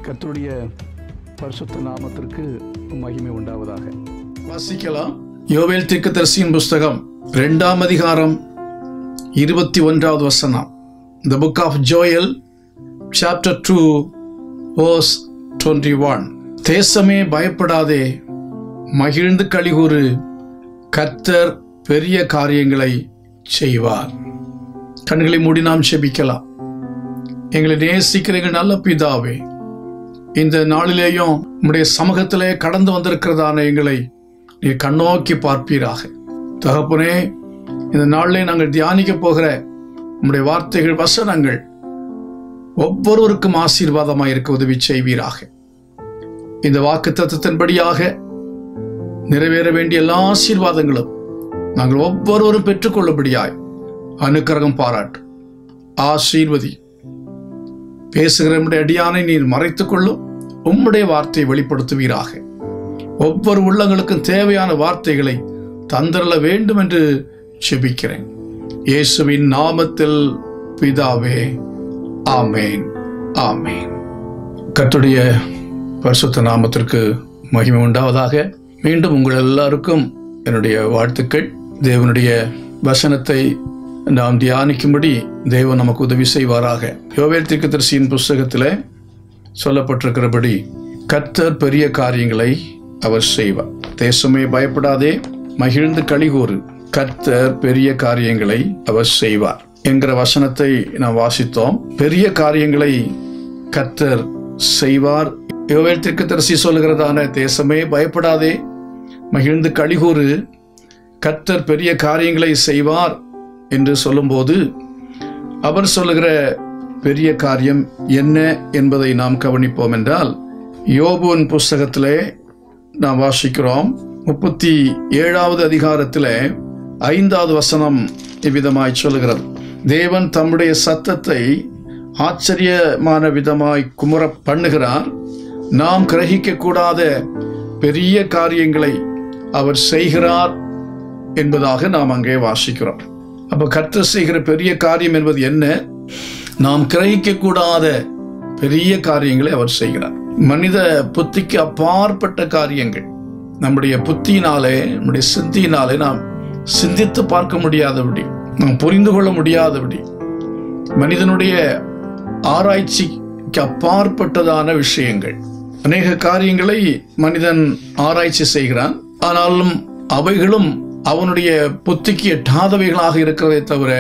கர்த்தருடைய பரிசுத்த நாமத்திற்கு மகிமை உண்டாவதாக. வாசிக்கலாம். யோவேல் தீர்க்கதரிசியின் புஸ்தகம் 2ஆம் அதிகாரம் 21வது வசனம். The book of Joel chapter 2 verse 21. தேசமே பயப்படாதே, மகிழ்ந்து களிகூறு, கர்த்தர் பெரிய காரியங்களை செய்வார். கண்களை மூடி நாம் செபிக்கலாம். எங்களை நேசிக்கிற எங்கள் நல்ல பிதாவே, இந்த நாளிலேயும் உம்முடைய சமூகத்திலே கடந்து வந்திருக்கிறதான எங்களை நீர் கண்ணோக்கி பார்ப்பீராக. தகப்பனே, இந்த நாளிலே நாங்கள் தியானிக்க போகிற உம்முடைய வார்த்தைகள், வசனங்கள் ஒவ்வொருவருக்கும் ஆசீர்வாதமாக இருக்க உதவி செய்வீராக. இந்த வாக்கு தத்தத்தின்படியாக நிறைவேற வேண்டிய எல்லா ஆசீர்வாதங்களும் நாங்கள் ஒவ்வொருவரும் பெற்றுக்கொள்ளும்படியாய் அனுக்கிரகம் பாராட்டு, ஆசீர்வதி. பேசுகிற நம்முடைய அடியானை நீர் மறைத்துக் கொள்ளும், உம்முடைய வார்த்தையை வெளிப்படுத்துவீராக. ஒவ்வொரு உள்ளங்களுக்கும் தேவையான வார்த்தைகளை தந்தரல வேண்டும் என்று செபிக்கிறேன். இயேசுவின் நாமத்தில் பிதாவே, ஆமேன், ஆமேன். கர்த்தருடைய பரிசுத்த நாமத்திற்கு மகிமை உண்டாவதாக. மீண்டும் உங்கள் எல்லாருக்கும் என்னுடைய வாழ்த்துக்கள். தேவனுடைய வசனத்தை நாம் தியானிக்கும்படி தேவன் நமக்கு உதவி செய்வாராக. யோவேல் தீர்க்கதரிசியின் புஸ்தகத்தில் சொல்லப்பட்டிருக்கிறபடி கர்த்தர் பெரிய காரியங்களை அவர் செய்வார். தேசமே பயப்படாதே, மகிழ்ந்து களிகூறு, கர்த்தர் பெரிய காரியங்களை அவர் செய்வார் என்கிற வசனத்தை நாம் வாசித்தோம். பெரிய காரியங்களை கர்த்தர் செய்வார். யோவேல் தீர்க்கதரிசி சொல்லுகிறதான தேசமே பயப்படாதே, மகிழ்ந்து களிகூறு, கர்த்தர் பெரிய காரியங்களை செய்வார் என்று சொல்லும்போது அவர் சொல்லுகிற பெரிய காரியம் என்ன என்பதை நாம் கவனிப்போம் என்றால், யோபுவின் புஸ்தகத்திலே நாம் வாசிக்கிறோம். 37வது அதிகாரத்திலே 5வது வசனம் இவ்விதமாய் சொல்லுகிறது. தேவன் தம்முடைய சத்தத்தை ஆச்சரியமான விதமாய் குமுற பண்ணுகிறார். நாம் கிரகிக்க கூடாத பெரிய காரியங்களை அவர் செய்கிறார் என்பதாக நாம் அங்கே வாசிக்கிறோம். அப்ப கர்த்தர் செய்கிற பெரிய காரியம் என்பது என்ன? நாம் கிரகிக்க கூடாத பெரிய காரியங்களை அவர் செய்கிறார். மனித புத்திக்கு அப்பாற்பட்ட காரியங்கள், நம்முடைய புத்தியினாலே, நம்முடைய சிந்தியினாலே நாம் சிந்தித்து பார்க்க முடியாதபடி, நாம் புரிந்து கொள்ள முடியாதபடி, மனிதனுடைய ஆராய்ச்சிக்கு அப்பாற்பட்டதான விஷயங்கள், அநேக காரியங்களை மனிதன் ஆராய்ச்சி செய்கிறான். ஆனாலும் அவைகளும் அவனுடைய புத்திக்கு எட்டாதவைகளாக இருக்கிறதை தவிர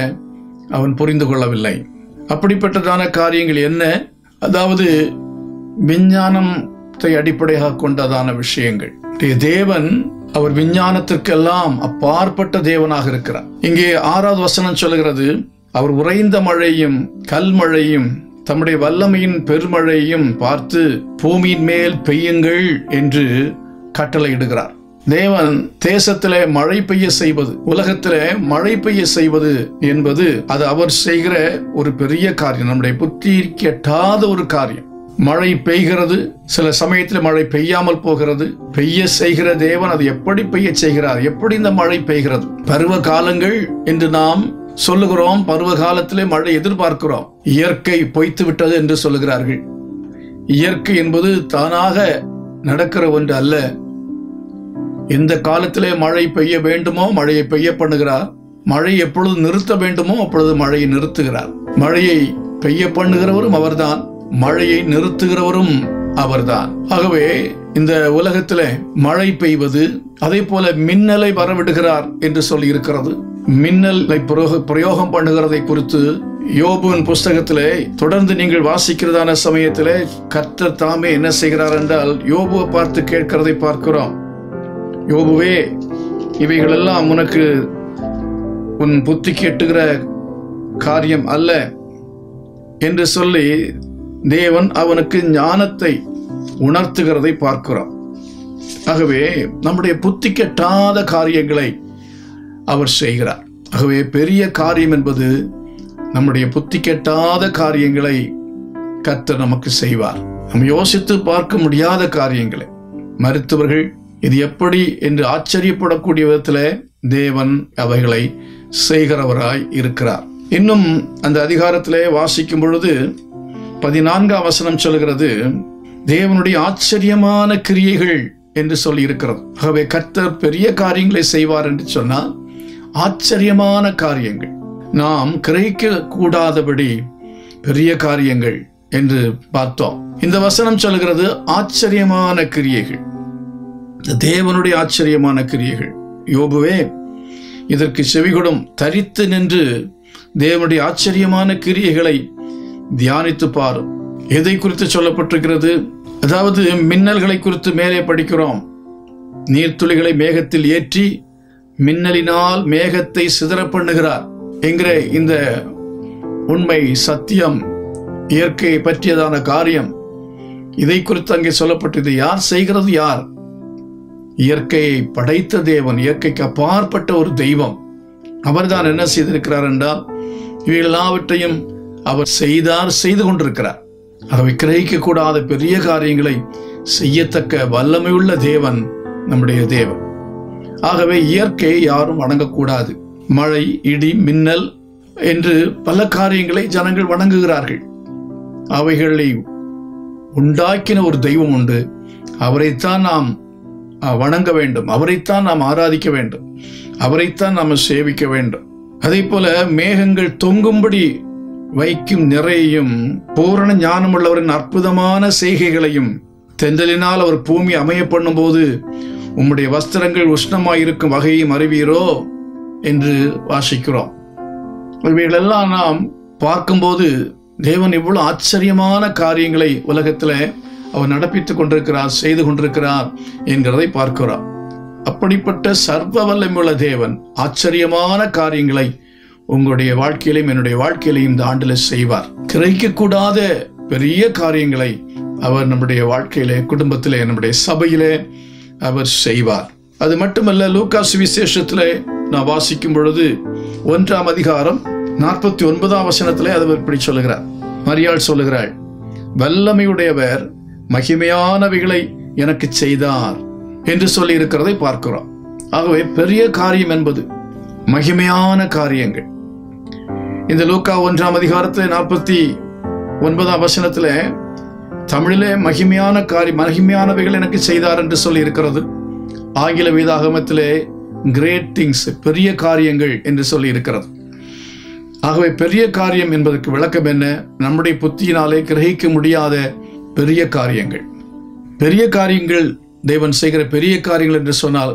அவன் புரிந்து கொள்ளவில்லை. அப்படிப்பட்டதான காரியங்கள் என்ன? அதாவது விஞ்ஞானத்தை அடிப்படையாக கொண்டதான விஷயங்கள். தேவன் அவர் விஞ்ஞானத்திற்கெல்லாம் அப்பாற்பட்ட தேவனாக இருக்கிறார். இங்கே 6வது வசனம் சொல்லுகிறது, அவர் உறைந்த மழையும் கல்மழையும் தம்முடைய வல்லமையின் பெருமழையும் பார்த்து பூமியின் மேல் பெய்யுங்கள் என்று கட்டளையிடுகிறார். தேவன் தேசத்திலே மழை பெய்ய செய்வது, உலகத்திலே மழை பெய்ய செய்வது என்பது அது அவர் செய்கிற ஒரு பெரிய காரியம், நம்முடைய புத்திக்கு எட்டாத ஒரு காரியம். மழை பெய்கிறது, சில சமயத்தில் மழை பெய்யாமல் போகிறது. பெய்ய செய்கிற தேவன் அது எப்படி பெய்ய செய்கிறார்? எப்படி இந்த மழை பெய்கிறது? பருவ காலங்கள் என்று நாம் சொல்லுகிறோம். பருவ காலத்திலே மழை எதிர்பார்க்கிறோம். இயற்கை பொய்த்து விட்டது என்று சொல்லுகிறார்கள். இயற்கை என்பது தானாக நடக்கிற ஒன்று அல்ல. எந்த காலத்திலே மழை பெய்ய வேண்டுமோ மழையை பெய்ய பண்ணுகிறார். மழை எப்பொழுது நிறுத்த வேண்டுமோ அப்பொழுது மழையை நிறுத்துகிறார். மழையை பெய்ய பண்ணுகிறவரும் அவர்தான், மழையை நிறுத்துகிறவரும் அவர்தான். ஆகவே இந்த உலகத்திலே மழை பெய்வது, அதே போல மின்னலை வரவிடுகிறார் என்று சொல்லி இருக்கிறது. மின்னலை பிரயோகம் பண்ணுகிறதை குறித்து யோபுவின் புஸ்தகத்திலே தொடர்ந்து நீங்கள் வாசிக்கிறதான சமயத்திலே கர்த்தர் தாமே என்ன செய்கிறார் என்றால், யோபுவை பார்த்து கேட்கிறதை பார்க்கிறோம். யோபுவே, இவைகளெல்லாம் உனக்கு உன் புத்திக்கு எட்டுகிற காரியம் அல்ல என்று சொல்லி தேவன் அவனுக்கு ஞானத்தை உணர்த்துகிறதை பார்க்கிறோம். ஆகவே நம்முடைய புத்திக்கு எட்டாத காரியங்களை அவர் செய்கிறார். ஆகவே பெரிய காரியம் என்பது நம்முடைய புத்திக்கு எட்டாத காரியங்களை கர்த்தர் நமக்கு செய்வார். நாம் யோசித்து பார்க்க முடியாத காரியங்களை, மருத்துவர்கள் இது எப்படி என்று ஆச்சரியப்படக்கூடிய விதத்தில் தேவன் அவைகளை செய்கிறவராய் இருக்கிறார். இன்னும் அந்த அதிகாரத்திலே வாசிக்கும் பொழுது 14ஆம் வசனம் சொல்கிறது, தேவனுடைய ஆச்சரியமான கிரியைகள் என்று சொல்லி இருக்கிறது. ஆகவே கர்த்தர் பெரிய காரியங்களை செய்வார் என்று சொன்னால் ஆச்சரியமான காரியங்கள், நாம் கிரகிக்க கூடாதபடி பெரிய காரியங்கள் என்று பார்த்தோம். இந்த வசனம் சொல்கிறது ஆச்சரியமான கிரியைகள், தேவனுடைய ஆச்சரியமான கிரியைகள். யோபுவே, இதற்கு செவிகொடும், தரித்து நின்று தேவனுடைய ஆச்சரியமான கிரியைகளை தியானித்து பாரும். எதை குறித்து சொல்லப்பட்டிருக்கிறது? அதாவது மின்னல்களை குறித்து மேலே படிக்கிறோம். நீர்த்துளிகளை மேகத்தில் ஏற்றி மின்னலினால் மேகத்தை சிதற பண்ணுகிறார் என்கிற இந்த உண்மை, சத்தியம், இயற்கையை பற்றியதான காரியம், இதை குறித்து அங்கே சொல்லப்பட்டது. யார் செய்கிறது? யார்? இயற்கையை படைத்த தேவன், இயற்கைக்கு அப்பாற்பட்ட ஒரு தெய்வம். அவர்தான் என்ன செய்திருக்கிறார் என்றால் இவை எல்லாவற்றையும் அவர் செய்து கொண்டிருக்கிறார். ஆகவே கிரகிக்க கூடாத பெரிய காரியங்களை செய்யத்தக்க வல்லமையுள்ள தேவன் நம்முடைய தேவன். ஆகவே இயற்கையை யாரும் வணங்கக்கூடாது. மழை, இடி, மின்னல் என்று பல காரியங்களை ஜனங்கள் வணங்குகிறார்கள். அவைகளை உண்டாக்கின ஒரு தெய்வம் உண்டு. அவரைத்தான் நாம் வணங்க வேண்டும், அவரைத்தான் நாம் ஆராதிக்க வேண்டும், அவரைத்தான் நாம் சேவிக்க வேண்டும். அதே போல மேகங்கள் தொங்கும்படி வைக்கும் நிறையையும், பூரண ஞானம் உள்ளவரின் அற்புதமான செய்கைகளையும், தென்றலினால் அவர் பூமி அமைய பண்ணும் போது உம்முடைய வஸ்திரங்கள் உஷ்ணமாயிருக்கும் வகையும் அறிவீரோ என்று வாசிக்கிறோம். இவைகளெல்லாம் நாம் பார்க்கும்போது தேவன் எவ்வளவு ஆச்சரியமான காரியங்களை உலகத்தில் அவர் நடப்பித்துக் கொண்டிருக்கிறார், செய்து கொண்டிருக்கிறார் என்கிறதை பார்க்கிறோம். அப்படிப்பட்ட சர்வ வல்லமையுள்ள தேவன் ஆச்சரியமான காரியங்களை உங்களுடைய வாழ்க்கையிலும் என்னுடைய வாழ்க்கையிலையும் இந்த ஆண்டில் செய்வார். கிரகிக்கக்கூடாத பெரிய காரியங்களை அவர் நம்முடைய வாழ்க்கையிலே, குடும்பத்திலே, நம்முடைய சபையிலே அவர் செய்வார். அது மட்டுமல்ல, லூக்கா சுவிசேஷத்திலே நான் வாசிக்கும் பொழுது 1ஆம் அதிகாரம் 49ஆம் வசனத்திலே அது இப்படி சொல்லுகிறார். மரியாள் சொல்லுகிறாள், வல்லமையுடையவர் மகிமையானவைகளை எனக்கு செய்தார் என்று சொல்லி இருக்கிறதை பார்க்கிறோம். ஆகவே பெரிய காரியம் என்பது மகிமையான காரியங்கள். இந்த லூக்கா 1ஆம் அதிகாரத்தில் 49ஆம் வசனத்துல தமிழிலே மகிமையான காரியம், மகிமையானவைகள் எனக்கு செய்தார் என்று சொல்லி இருக்கிறது. ஆங்கில வேதாகமத்திலே கிரேட் திங்ஸ், பெரிய காரியங்கள் என்று சொல்லி இருக்கிறது. ஆகவே பெரிய காரியம் என்பதற்கு விளக்கம் என்ன? நம்முடைய புத்தியினாலே கிரகிக்க முடியாத பெரிய காரியங்கள். பெரிய காரியங்கள், தேவன் செய்கிற பெரிய காரியங்கள் என்று சொன்னால்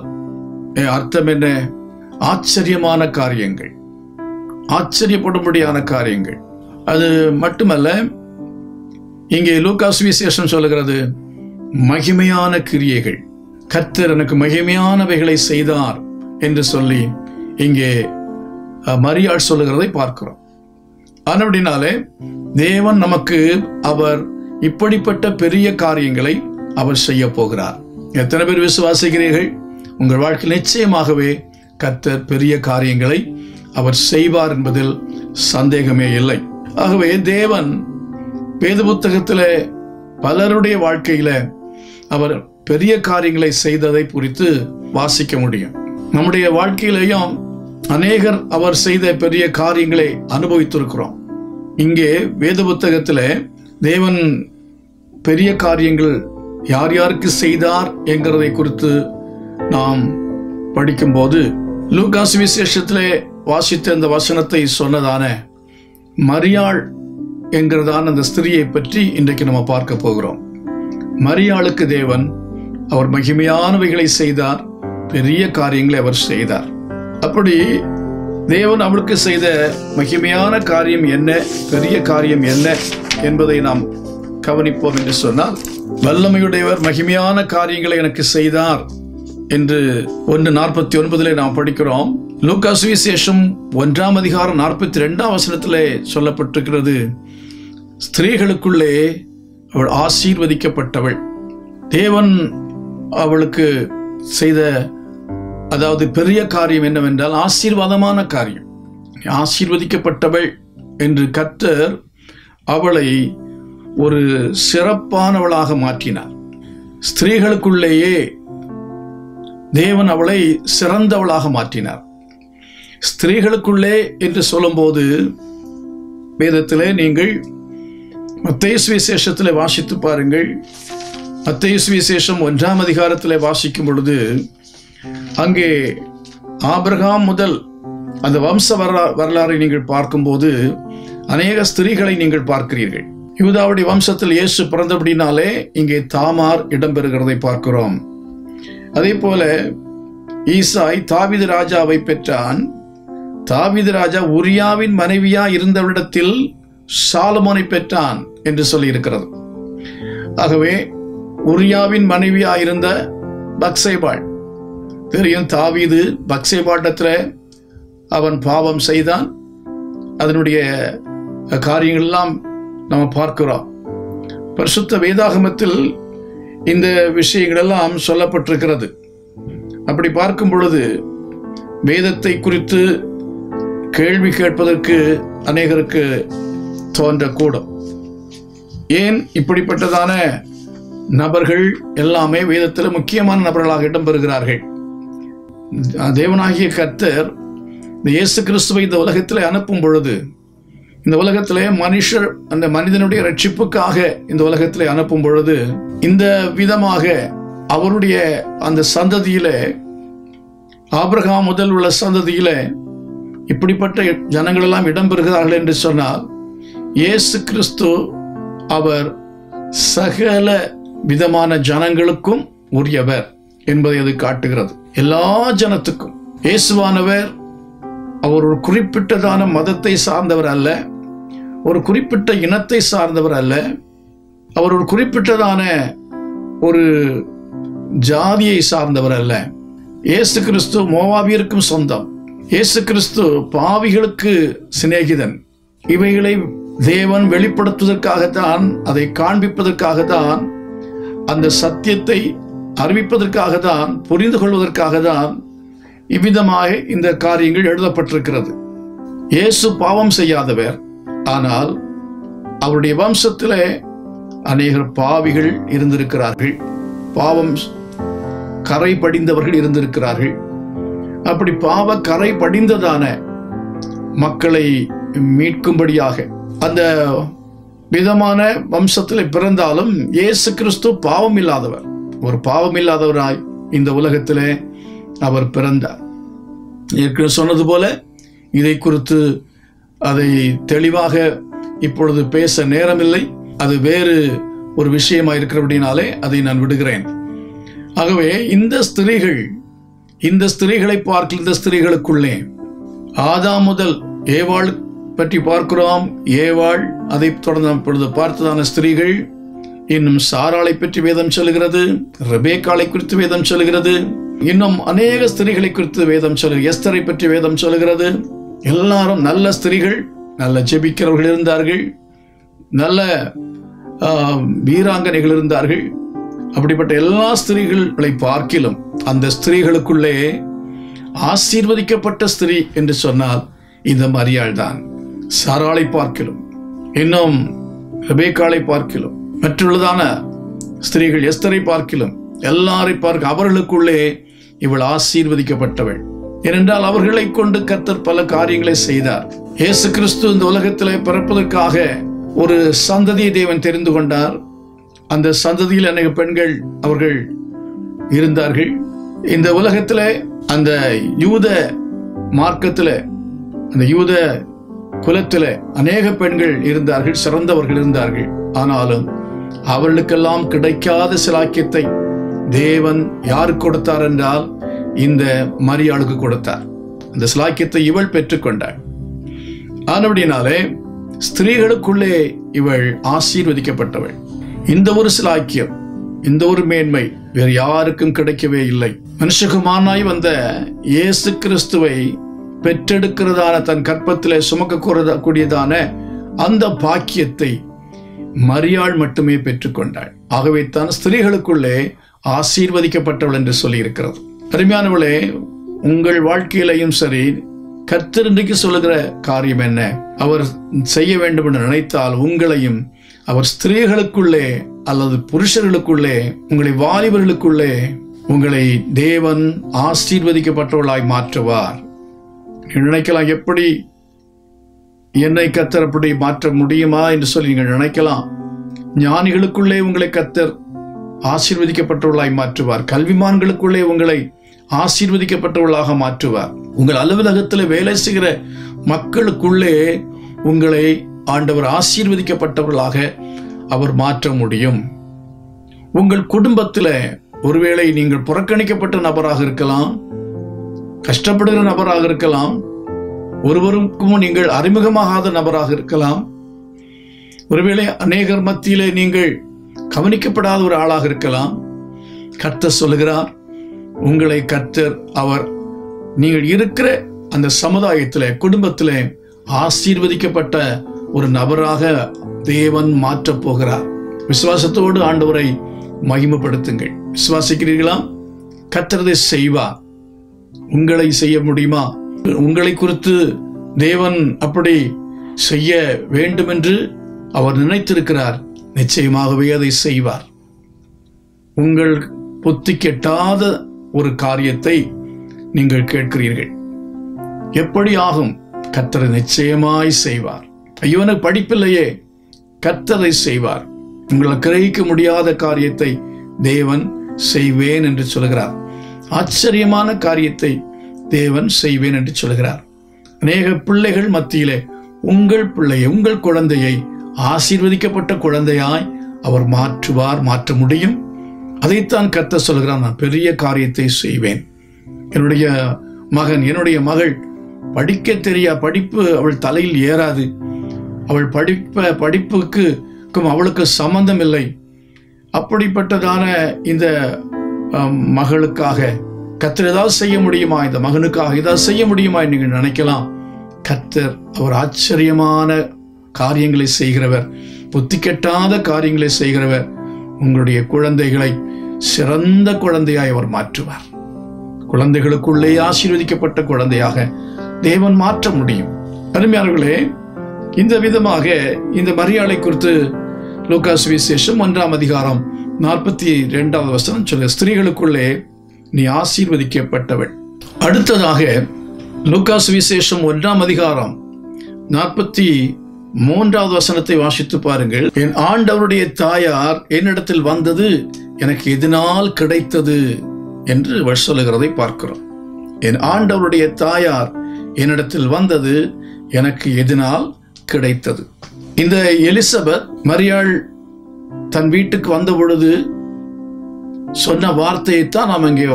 அர்த்தம் என்ன? ஆச்சரியமான காரியங்கள், ஆச்சரியப்படும்படியான காரியங்கள். அது மட்டுமல்ல, இங்கே லூக்கா சுவிசேஷம் சொல்லுகிறது மகிமையான கிரியைகள். கர்த்தர் எனக்கு மகிமையானவைகளை செய்தார் என்று சொல்லி இங்கே மரியாள் சொல்லுகிறதை பார்க்கிறோம். அப்படினாலே தேவன் நமக்கு அவர் இப்படிப்பட்ட பெரிய காரியங்களை அவர் செய்ய போகிறார். எத்தனை பேர் விசுவாசிக்கிறீர்கள்? உங்கள் வாழ்க்கையில் நிச்சயமாகவே கர்த்தர் பெரிய காரியங்களை அவர் செய்வார் என்பதில் சந்தேகமே இல்லை. ஆகவே தேவன் வேத புத்தகத்திலே பலருடைய வாழ்க்கையில அவர் பெரிய காரியங்களை செய்ததை குறித்து வாசிக்க முடியும். நம்முடைய வாழ்க்கையிலையும் அநேகர் அவர் செய்த பெரிய காரியங்களை அனுபவித்திருக்கிறோம். இங்கே வேத புத்தகத்திலே தேவன் பெரிய காரியங்கள் யார் யாருக்கு செய்தார் என்கிறதை குறித்து நாம் படிக்கும்போது, லூக்கா சுவிசேஷத்திலே வாசித்த அந்த வசனத்தை சொன்னதான மரியாள் என்கிறதான அந்த ஸ்திரியை பற்றி இன்றைக்கு நம்ம பார்க்க போகிறோம். மரியாளுக்கு தேவன் அவர் மகிமையானவைகளை செய்தார், பெரிய காரியங்களை அவர் செய்தார். அப்படி தேவன் அவளுக்கு செய்த மகிமையான காரியம் என்ன, பெரிய காரியம் என்ன என்பதை நாம் கவனிப்போம் என்று சொன்னால், வல்லமையுடையவர் மகிமையான காரியங்களை எனக்கு செய்தார் என்று 1:49 நாம் படிக்கிறோம். லூக்கா சுவிசேஷம் 1ஆம் அதிகாரம் 42ஆம் வசனத்திலே சொல்லப்பட்டிருக்கிறது, ஸ்திரீகளுக்குள்ளே அவள் ஆசீர்வதிக்கப்பட்டவள். தேவன் அவளுக்கு செய்த அதாவது பெரிய காரியம் என்னவென்றால் ஆசீர்வாதமான காரியம். ஆசீர்வதிக்கப்பட்டவள் என்று கர்த்தர் அவளை ஒரு சிறப்பானவளாக மாற்றினார். ஸ்திரீகளுக்குள்ளேயே தேவன் அவளை சிறந்தவளாக மாற்றினார். ஸ்திரீகளுக்குள்ளே என்று சொல்லும்போது வேதத்திலே நீங்கள் மத்தேயு சுவிசேஷத்திலே வாசித்து பாருங்கள். மத்தேயு சுவிசேஷம் 1ஆம் அதிகாரத்தில் வாசிக்கும் பொழுது அங்கே ஆபிரகாம் முதல் அந்த வம்ச வரலாறை நீங்கள் பார்க்கும்போது அநேக ஸ்திரீகளை நீங்கள் பார்க்கிறீர்கள். யூதாவுடைய வம்சத்தில் இயேசு பிறந்தபடினாலே இங்கே தாமார் இடம்பெறுகிறதை பார்க்கிறோம். அதே போல ஈசாய் தாவீது ராஜாவை பெற்றான். தாவீது ராஜா உரியாவின் மனைவியா இருந்தவரிடத்தில் சாலமோனை பெற்றான் என்று சொல்லி இருக்கிறது. ஆகவே உரியாவின் மனைவியா இருந்த பத்சேபாள், தெரியும், தாவீது பத்சேபாளிடத்துல அவன் பாவம் செய்தான். அதனுடைய காரியங்கள் எல்லாம் நம்ம பார்க்கிறோம். பரிசுத்த வேதாகமத்தில் இந்த விஷயங்கள் எல்லாம் சொல்லப்பட்டிருக்கிறது. அப்படி பார்க்கும் பொழுது வேதத்தை குறித்து கேள்வி கேட்பதற்கு அநேகருக்கு தோன்றக்கூடும். ஏன் இப்படிப்பட்டதான நபர்கள் எல்லாமே வேதத்தில் முக்கியமான நபர்களாக இடம்பெறுகிறார்கள்? தேவனாகிய கர்த்தர் இயேசு கிறிஸ்துவை இந்த உலகத்திலே அனுப்பும் பொழுது, இந்த உலகத்திலே அந்த மனிதனுடைய ரட்சிப்புக்காக இந்த உலகத்திலே அனுப்பும் பொழுது இந்த விதமாக அவருடைய அந்த சந்ததியிலே, ஆபிரகாம் முதல் உள்ள சந்ததியிலே இப்படிப்பட்ட ஜனங்கள் எல்லாம் இடம்பெறுகிறார்கள் என்று சொன்னால், இயேசு கிறிஸ்து அவர் சகல விதமான ஜனங்களுக்கும் உரியவர் என்பதை அது காட்டுகிறது. எல்லா ஜனத்துக்கும். இயேசுவானவர் அவர் ஒரு குறிப்பிட்டதான மதத்தை சார்ந்தவர் அல்ல, ஒரு குறிப்பிட்ட இனத்தை சார்ந்தவர் அல்ல, அவர் ஒரு குறிப்பிட்டதான ஒரு ஜாதியை சார்ந்தவர் அல்ல. இயேசு கிறிஸ்து மோவாபியருக்கும் சொந்தம். இயேசு கிறிஸ்து பாவிகளுக்கு சிநேகிதன். இவைகளை தேவன் வெளிப்படுத்துவதற்காகத்தான், அதை காண்பிப்பதற்காகத்தான், அந்த சத்தியத்தை அறிவிப்பதற்காகத்தான், புரிந்து கொள்வதற்காகத்தான் இவ்விதமாக இந்த காரியங்கள் எழுதப்பட்டிருக்கிறது. இயேசு பாவம் செய்யாதவர், ஆனால் அவருடைய வம்சத்திலே அநேகர் பாவிகள் இருந்திருக்கிறார்கள், பாவம் கரை படிந்தவர்கள் இருந்திருக்கிறார்கள். அப்படி பாவ கரை படிந்ததான மக்களை மீட்கும்படியாக அந்த விதமான வம்சத்தில் பிறந்தாலும் இயேசு கிறிஸ்து பாவம் இல்லாதவர், ஒரு பாவம் இல்லாதவராய் இந்த உலகத்திலே அவர் பிறந்தார். ஏற்கனவே சொன்னது போல இதை குறித்து அதை தெளிவாக இப்பொழுது பேச நேரமில்லை. அது வேறு ஒரு விஷயமாக இருக்கிறபடினாலே அதை நான் விடுகிறேன். ஆகவே இந்த ஸ்திரீகளை பார்க்க, இந்த ஸ்திரீகளுக்குள்ளே ஆதாம் முதல் ஏவாள் பற்றி பார்க்கிறோம். ஏவாள், அதை தொடர்ந்து இப்பொழுது பார்த்ததான ஸ்திரீகள், இன்னும் சாராளை பற்றி வேதம் சொல்லுகிறது, ரெபேக்காளை குறித்து வேதம் சொல்லுகிறது, இன்னும் அநேக ஸ்திரீகளை குறித்து வேதம் சொல்லுகிறது, எஸ்தரை பற்றி வேதம் சொல்லுகிறது. எல்லாரும் நல்ல ஸ்திரீகள், நல்ல ஜெபிக்கிறவர்கள் இருந்தார்கள், நல்ல வீராங்கனைகள் இருந்தார்கள். அப்படிப்பட்ட எல்லா ஸ்திரீகளை பார்க்கிலும் அந்த ஸ்திரீகளுக்குள்ளே ஆசீர்வதிக்கப்பட்ட ஸ்திரீ என்று சொன்னால் இந்த மரியாள் தான். சாராளை பார்க்கிலும், இன்னும் ரெபேக்காளை பார்க்கிலும், மற்றுள்ளதான ஸ்திரீகள் எஸ்தரை பார்க்கிலும், எல்லாரை பார்க்க அவர்களுக்குள்ளே இவள் ஆசீர்வதிக்கப்பட்டவள். ஏனென்றால் அவர்களை கொண்டு கர்த்தர் பல காரியங்களை செய்தார். இயேசு கிறிஸ்து இந்த உலகத்திலே பிறப்பதற்காக ஒரு சந்ததியை தேவன் தெரிந்து கொண்டார். அந்த சந்ததியில் அநேக பெண்கள் அவர்கள் இருந்தார்கள். இந்த உலகத்திலே அந்த யூத மார்க்கத்திலே, அந்த யூத குலத்திலே அநேக பெண்கள் இருந்தார்கள், சிறந்தவர்கள் இருந்தார்கள். ஆனாலும் அவர்களுக்கெல்லாம் கிடைக்காத சிலாக்கியத்தை தேவன் யாருக்கு கொடுத்தார் என்றால் இந்த மரியாளுக்கு கொடுத்தார். அந்த சிலாக்கியத்தை இவள் பெற்றுக்கொண்டாள். ஆனபடினாலே ஸ்திரீகளுக்குள்ளே இவள் ஆசீர்வதிக்கப்பட்டவள். இந்த ஒரு சிலாக்கியம், இந்த ஒரு மேன்மை வேறு யாருக்கும் கிடைக்கவே இல்லை. மனுஷகுமாரனாய் வந்த இயேசு கிறிஸ்துவை பெற்றெடுக்கிறதான, தன் கற்பத்திலே சுமக்க கூடியதான அந்த பாக்கியத்தை மரியாள் மட்டுமே பெற்றுக்கொண்டாள். ஆகவே தான் ஸ்திரீகளுக்குள்ளே ஆசீர்வதிக்கப்பட்டவள் என்று சொல்லி இருக்கிறது. அருமையானவளே, உங்கள் வாழ்க்கையிலையும் சரி, கர்த்தர் இன்றைக்கு சொல்லுகிற காரியம் என்ன? அவர் செய்ய வேண்டும் என்று நினைத்தால் உங்களையும் அவர் ஸ்திரீகளுக்குள்ளே அல்லது புருஷர்களுக்குள்ளே, உங்களை வாலிபர்களுக்குள்ளே உங்களை தேவன் ஆசீர்வதிக்கப்பட்டவர்களாய் மாற்றுவார். நினைக்கலாம், எப்படி என்னை கர்த்தர் அப்படி மாற்ற முடியுமா என்று சொல்லி நீங்கள் நினைக்கலாம். ஞானிகளுக்குள்ளே உங்களை கர்த்தர் ஆசீர்வதிக்கப்பட்டவர்களாய் மாற்றுவார். கல்விமான்களுக்குள்ளே உங்களை ஆசீர்வதிக்கப்பட்டவர்களாக மாற்றுவார். உங்கள் அலுவலகத்தில் வேலை செய்கிற மக்களுக்குள்ளே உங்களை ஆண்டவர் ஆசீர்வதிக்கப்பட்டவர்களாக அவர் மாற்ற முடியும். உங்கள் குடும்பத்தில் ஒருவேளை நீங்கள் புறக்கணிக்கப்பட்ட நபராக இருக்கலாம், கஷ்டப்படுகிற நபராக இருக்கலாம், ஒருவருக்கும் நீங்கள் அறிமுகமாகாத நபராக இருக்கலாம், ஒருவேளை அநேகர் மத்தியிலே நீங்கள் கவனிக்கப்படாத ஒரு ஆளாக இருக்கலாம். கர்த்தர் சொல்லுகிறார், உங்களை கர்த்தர் அவர் நீங்கள் இருக்கிற அந்த சமுதாயத்தில் குடும்பத்தில் ஆசீர்வதிக்கப்பட்ட ஒரு நபராக தேவன் மாற்றப் போகிறார். விசுவாசத்தோடு ஆண்டவரை மகிமைப்படுத்துங்கள். விசுவாசிக்கிறீர்களா? கர்த்தர் இதை செய்வார். உங்களை செய்ய முடியுமா? உங்களை குறித்து தேவன் அப்படி செய்ய வேண்டும் என்று அவர் நினைத்திருக்கிறார். நிச்சயமாகவே அதை செய்வார். உங்கள் புத்தி கெட்டாத ஒரு காரியத்தை நீங்கள் கேட்கிறீர்கள். எப்படி ஆகும்? கர்த்தர் நிச்சயமாய் செய்வார். ஐயோ, எனக்கு படிப்பில்லையே, கர்த்தரை செய்வார். உங்களை கிரகிக்க முடியாத காரியத்தை தேவன் செய்வேன் என்று சொல்கிறார். ஆச்சரியமான காரியத்தை தேவன் செய்வேன் என்று சொல்கிறார். அநேக பிள்ளைகள் மத்தியிலே உங்கள் பிள்ளையை, உங்கள் குழந்தையை ஆசீர்வதிக்கப்பட்ட குழந்தையாய் அவர் மாற்றுவார், மாற்ற முடியும். அதைத்தான் கர்த்தர் சொல்கிறார், நான் பெரிய காரியத்தை செய்வேன். என்னுடைய மகன், என்னுடைய மகள் படிக்க தெரியா, படிப்பு அவள் தலையில் ஏறாது, அவள் படிப்புக்கு அவளுக்கு சம்பந்தம் இல்லை, அப்படிப்பட்டதான இந்த மகளுக்காக கர்த்தர் ஏதாவது செய்ய முடியுமா, இந்த மகனுக்காக ஏதாவது செய்ய முடியுமா நீங்கள் நினைக்கலாம். கர்த்தர் அவர் ஆச்சரியமான காரியங்களை செய்கிறவர், புத்தி கெட்டாத காரியங்களை செய்கிறவர். உங்களுடைய குழந்தைகளை சிறந்த குழந்தையாய் அவர் மாற்றுவார். குழந்தைகளுக்குள்ளே ஆசீர்வதிக்கப்பட்ட குழந்தையாக தேவன் மாற்ற முடியும். அருமையானவர்களே, இந்த விதமாக இந்த மரியாளை குறித்து லூக்கா சுவிசேஷம் 1ஆம் அதிகாரம் 42வது வசனம் சொல்ல, ஸ்திரீகளுக்குள்ளே நீ ஆசீர்வதிக்கப்பட்டவள். அடுத்ததாக லூக்கா சுவிசேஷம் 1ஆம் அதிகாரம் 43வது வசனத்தை வாசித்து பாருங்கள். என் ஆண்டவருடைய தாயார் என்னிடத்தில் வந்தது எனக்கு எதனால் கிடைத்தது என்று அவர் சொல்லுகிறதை பார்க்கிறோம். என் ஆண்டவருடைய தாயார் என்னிடத்தில் வந்தது எனக்கு எதனால் கிடைத்தது. இந்த எலிசபெத் மரியாள் தன் வீட்டுக்கு வந்த பொழுது சொன்ன வார்த்தையைத்தான் நாம் இங்கே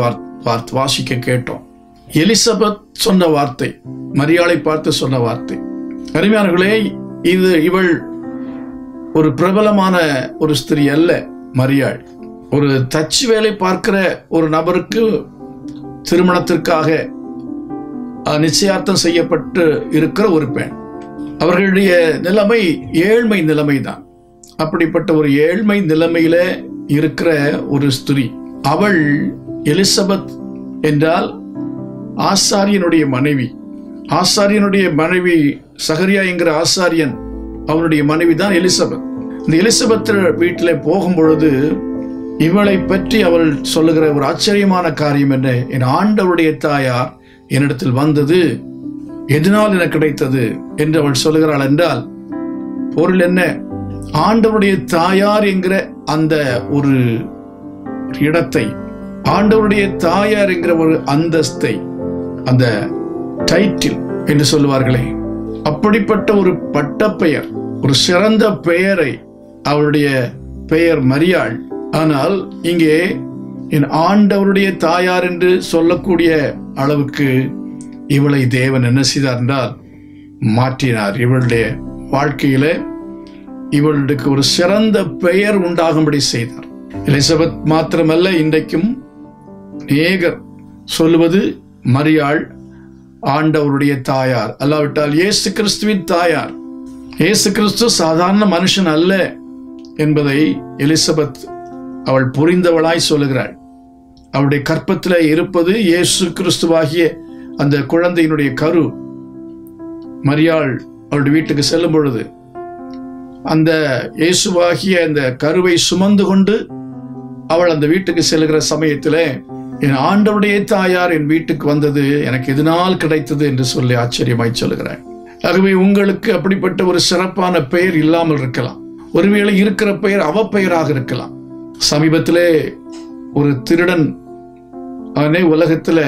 வாசிக்க கேட்டோம். எலிசபெத் சொன்ன வார்த்தை, மரியாளை பார்த்து சொன்ன வார்த்தை. அருமையானவர்களே, இவள் ஒரு பிரபலமான ஒரு ஸ்திரீ அல்ல. மரியாள் ஒரு தச்சு வேலை பார்க்கிற ஒரு நபருக்கு திருமணத்திற்காக நிச்சயார்த்தம் செய்யப்பட்டு இருக்கிற ஒரு பெண். அவர்களுடைய நிலைமை ஏழ்மை நிலைமைதான். அப்படிப்பட்ட ஒரு ஏழ்மை நிலைமையில இருக்கிற ஒரு ஸ்திரீ. அவள் எலிசபெத் என்றால் ஆசாரியனுடைய மனைவி. ஆசாரியனுடைய மனைவி சகரியா என்கிற ஆசாரியன், அவனுடைய மனைவி தான் எலிசபெத். இந்த எலிசபெத் வீட்டில் போகும் பொழுது இவளை பற்றி அவள் சொல்லுகிற ஒரு ஆச்சரியமான காரியம் என்ன? என் ஆண்டவருடைய தாயார் என்னிடத்தில் வந்தது எதனால் எனக்கு கிடைத்தது என்று அவள் சொல்லுகிறாள் என்றால் பொருள் என்ன? ஆண்டவருடைய தாயார் என்கிற அந்த ஒரு இடத்தை, ஆண்டவருடைய தாயார் என்கிற ஒரு அந்தஸ்தை, அந்த டைட்டில் என்று சொல்லுவார்களே, அப்படிப்பட்ட ஒரு பட்டப்பெயர், ஒரு சிறந்த பெயரை, அவருடைய பெயர் மரியாள். ஆனால் இங்கே என் ஆண்டவருடைய தாயார் என்று சொல்லக்கூடிய அளவுக்கு இவளை தேவன் என்ன செய்தார் என்றால் மாற்றினார். இவளுடைய வாழ்க்கையில இவளுக்கு ஒரு சிறந்த பெயர் உண்டாகும்படி செய்தார். எலிசபெத் மாத்திரமல்ல, இன்றைக்கும் அநேகர் சொல்லுவது மரியாள் ஆண்டவருடைய தாயார், அல்லாவிட்டால் இயேசு கிறிஸ்துவின் தாயார். இயேசு கிறிஸ்து சாதாரண மனுஷன் அல்ல என்பதை எலிசபெத் அவள் புரிந்தவளாய் சொல்லுகிறாள். அவளுடைய கற்பத்தில் இருப்பது இயேசு கிறிஸ்துவாகிய அந்த குழந்தையினுடைய கரு. மரியாள் அவளுடைய வீட்டுக்கு செல்லும் பொழுது அந்த இயேசுவாகிய அந்த கருவை சுமந்து கொண்டு அவள் அந்த வீட்டுக்கு செல்கிற சமயத்தில் என் ஆண்டவருடைய தாயார் என் வீட்டுக்கு வந்தது எனக்கு எதனால் கிடைத்தது என்று சொல்லி ஆச்சரியமாய் சொல்லுகிறாள். ஆகவே உங்களுக்கு அப்படிப்பட்ட ஒரு சிறப்பான பெயர் இல்லாமல் இருக்கலாம். ஒருவேளை இருக்கிற பெயர் அவப்பெயராக இருக்கலாம். சமீபத்திலே ஒரு திருடன் அவனே உலகத்தில்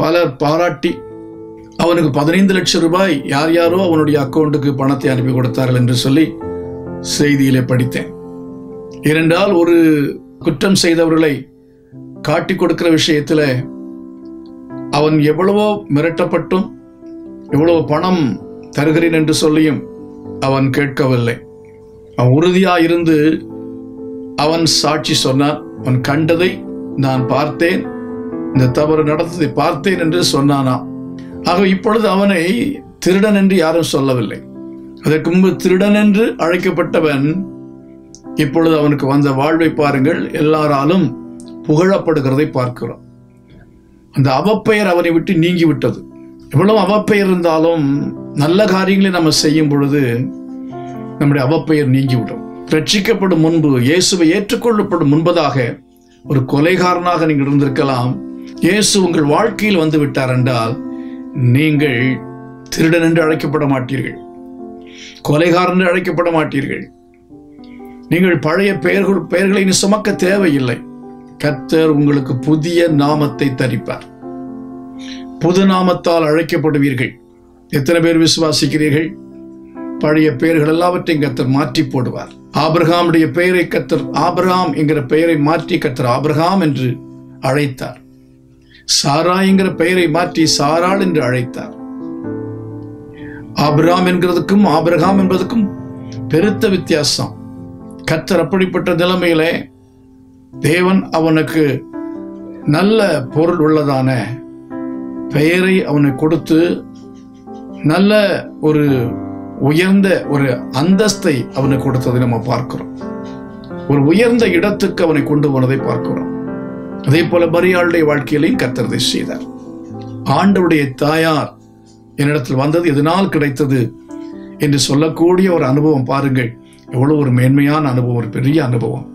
பலர் பாராட்டி அவனுக்கு 15 லட்சம் ரூபாய் யார் யாரோ அவனுடைய அக்கௌண்ட்டுக்கு பணத்தை அனுப்பி கொடுத்தார்கள் என்று சொல்லி செய்தியிலே படித்தேன். ஏனென்றால் ஒரு குற்றம் செய்தவர்களை காட்டி கொடுக்கிற விஷயத்தில் அவன் எவ்வளவோ மிரட்டப்பட்டும் எவ்வளவு பணம் தருகிறேன் என்று சொல்லியும் அவன் கேட்கவில்லை. அவன் உறுதியாக இருந்து அவன் சாட்சி சொன்னான். அவன் கண்டதை நான் பார்த்தேன், இந்த தவறு நடந்ததை பார்த்தேன் என்று சொன்னானா. ஆக இப்பொழுது அவனை திருடன் என்று யாரும் சொல்லவில்லை. அதற்கு முன்பு திருடன் என்று அழைக்கப்பட்டவன் இப்பொழுது அவனுக்கு வந்த வாழ்வை பாருங்கள், எல்லாராலும் புகழப்படுகிறதை பார்க்கிறோம். அந்த அவப்பெயர் அவனை விட்டு நீங்கிவிட்டது. எவ்வளவு அவப்பெயர் இருந்தாலும் நல்ல காரியங்களை நம்ம செய்யும் பொழுது நம்முடைய அவப்பெயர் நீங்கிவிடும். ரட்சிக்கப்படும் முன்பு, இயேசுவை ஏற்றுக்கொள்ளப்படும் முன்பதாக ஒரு கொலைகாரனாக நீங்கள் இருந்திருக்கலாம். இயேசு உங்கள் வாழ்க்கையில் வந்து விட்டார் என்றால் நீங்கள் திருடன் என்று அழைக்கப்பட மாட்டீர்கள், கொலைகாரன் என்று அழைக்கப்பட மாட்டீர்கள். நீங்கள் பழைய பெயர்களை சுமக்க தேவையில்லை. கர்த்தர் உங்களுக்கு புதிய நாமத்தை தரிப்பார். புது நாமத்தால் அழைக்கப்படுவீர்கள். எத்தனை பேர் விசுவாசிக்கிறீர்கள்? பழைய பெயர்கள் எல்லாவற்றையும் கர்த்தர் மாற்றி போடுவார். ஆபிரகாமுடைய பெயரை கர்த்தர் ஆபிரகாம் என்கிற பெயரை மாற்றி கர்த்தர் ஆபிரகாம் என்று அழைத்தார். சாரா என்கிற பெயரை மாற்றி சாராள் என்று அழைத்தார். ஆபிரகாம் என்கிறதுக்கும் ஆபிரகாம் என்பதற்கும் பெருத்த வித்தியாசம். கர்த்தர் அப்படிப்பட்ட நிலைமையிலே தேவன் அவனுக்கு நல்ல பொருள் உள்ளதான பெயரை அவனை கொடுத்து நல்ல ஒரு உயர்ந்த ஒரு அந்தஸ்தை அவனுக்கு கொடுத்ததை நம்ம பார்க்கிறோம். ஒரு உயர்ந்த இடத்துக்கு அவனை கொண்டு போனதை பார்க்கிறோம். அதே போல மரியாளுடைய வாழ்க்கையிலையும் கர்த்தர் செய்தார். ஆண்டவருடைய தாயார் என்னிடத்தில் வந்தது எதனால் கிடைத்தது என்று சொல்லக்கூடிய ஒரு அனுபவம் பாருங்கள். எவ்வளவு ஒரு மேன்மையான அனுபவம், ஒரு பெரிய அனுபவம்.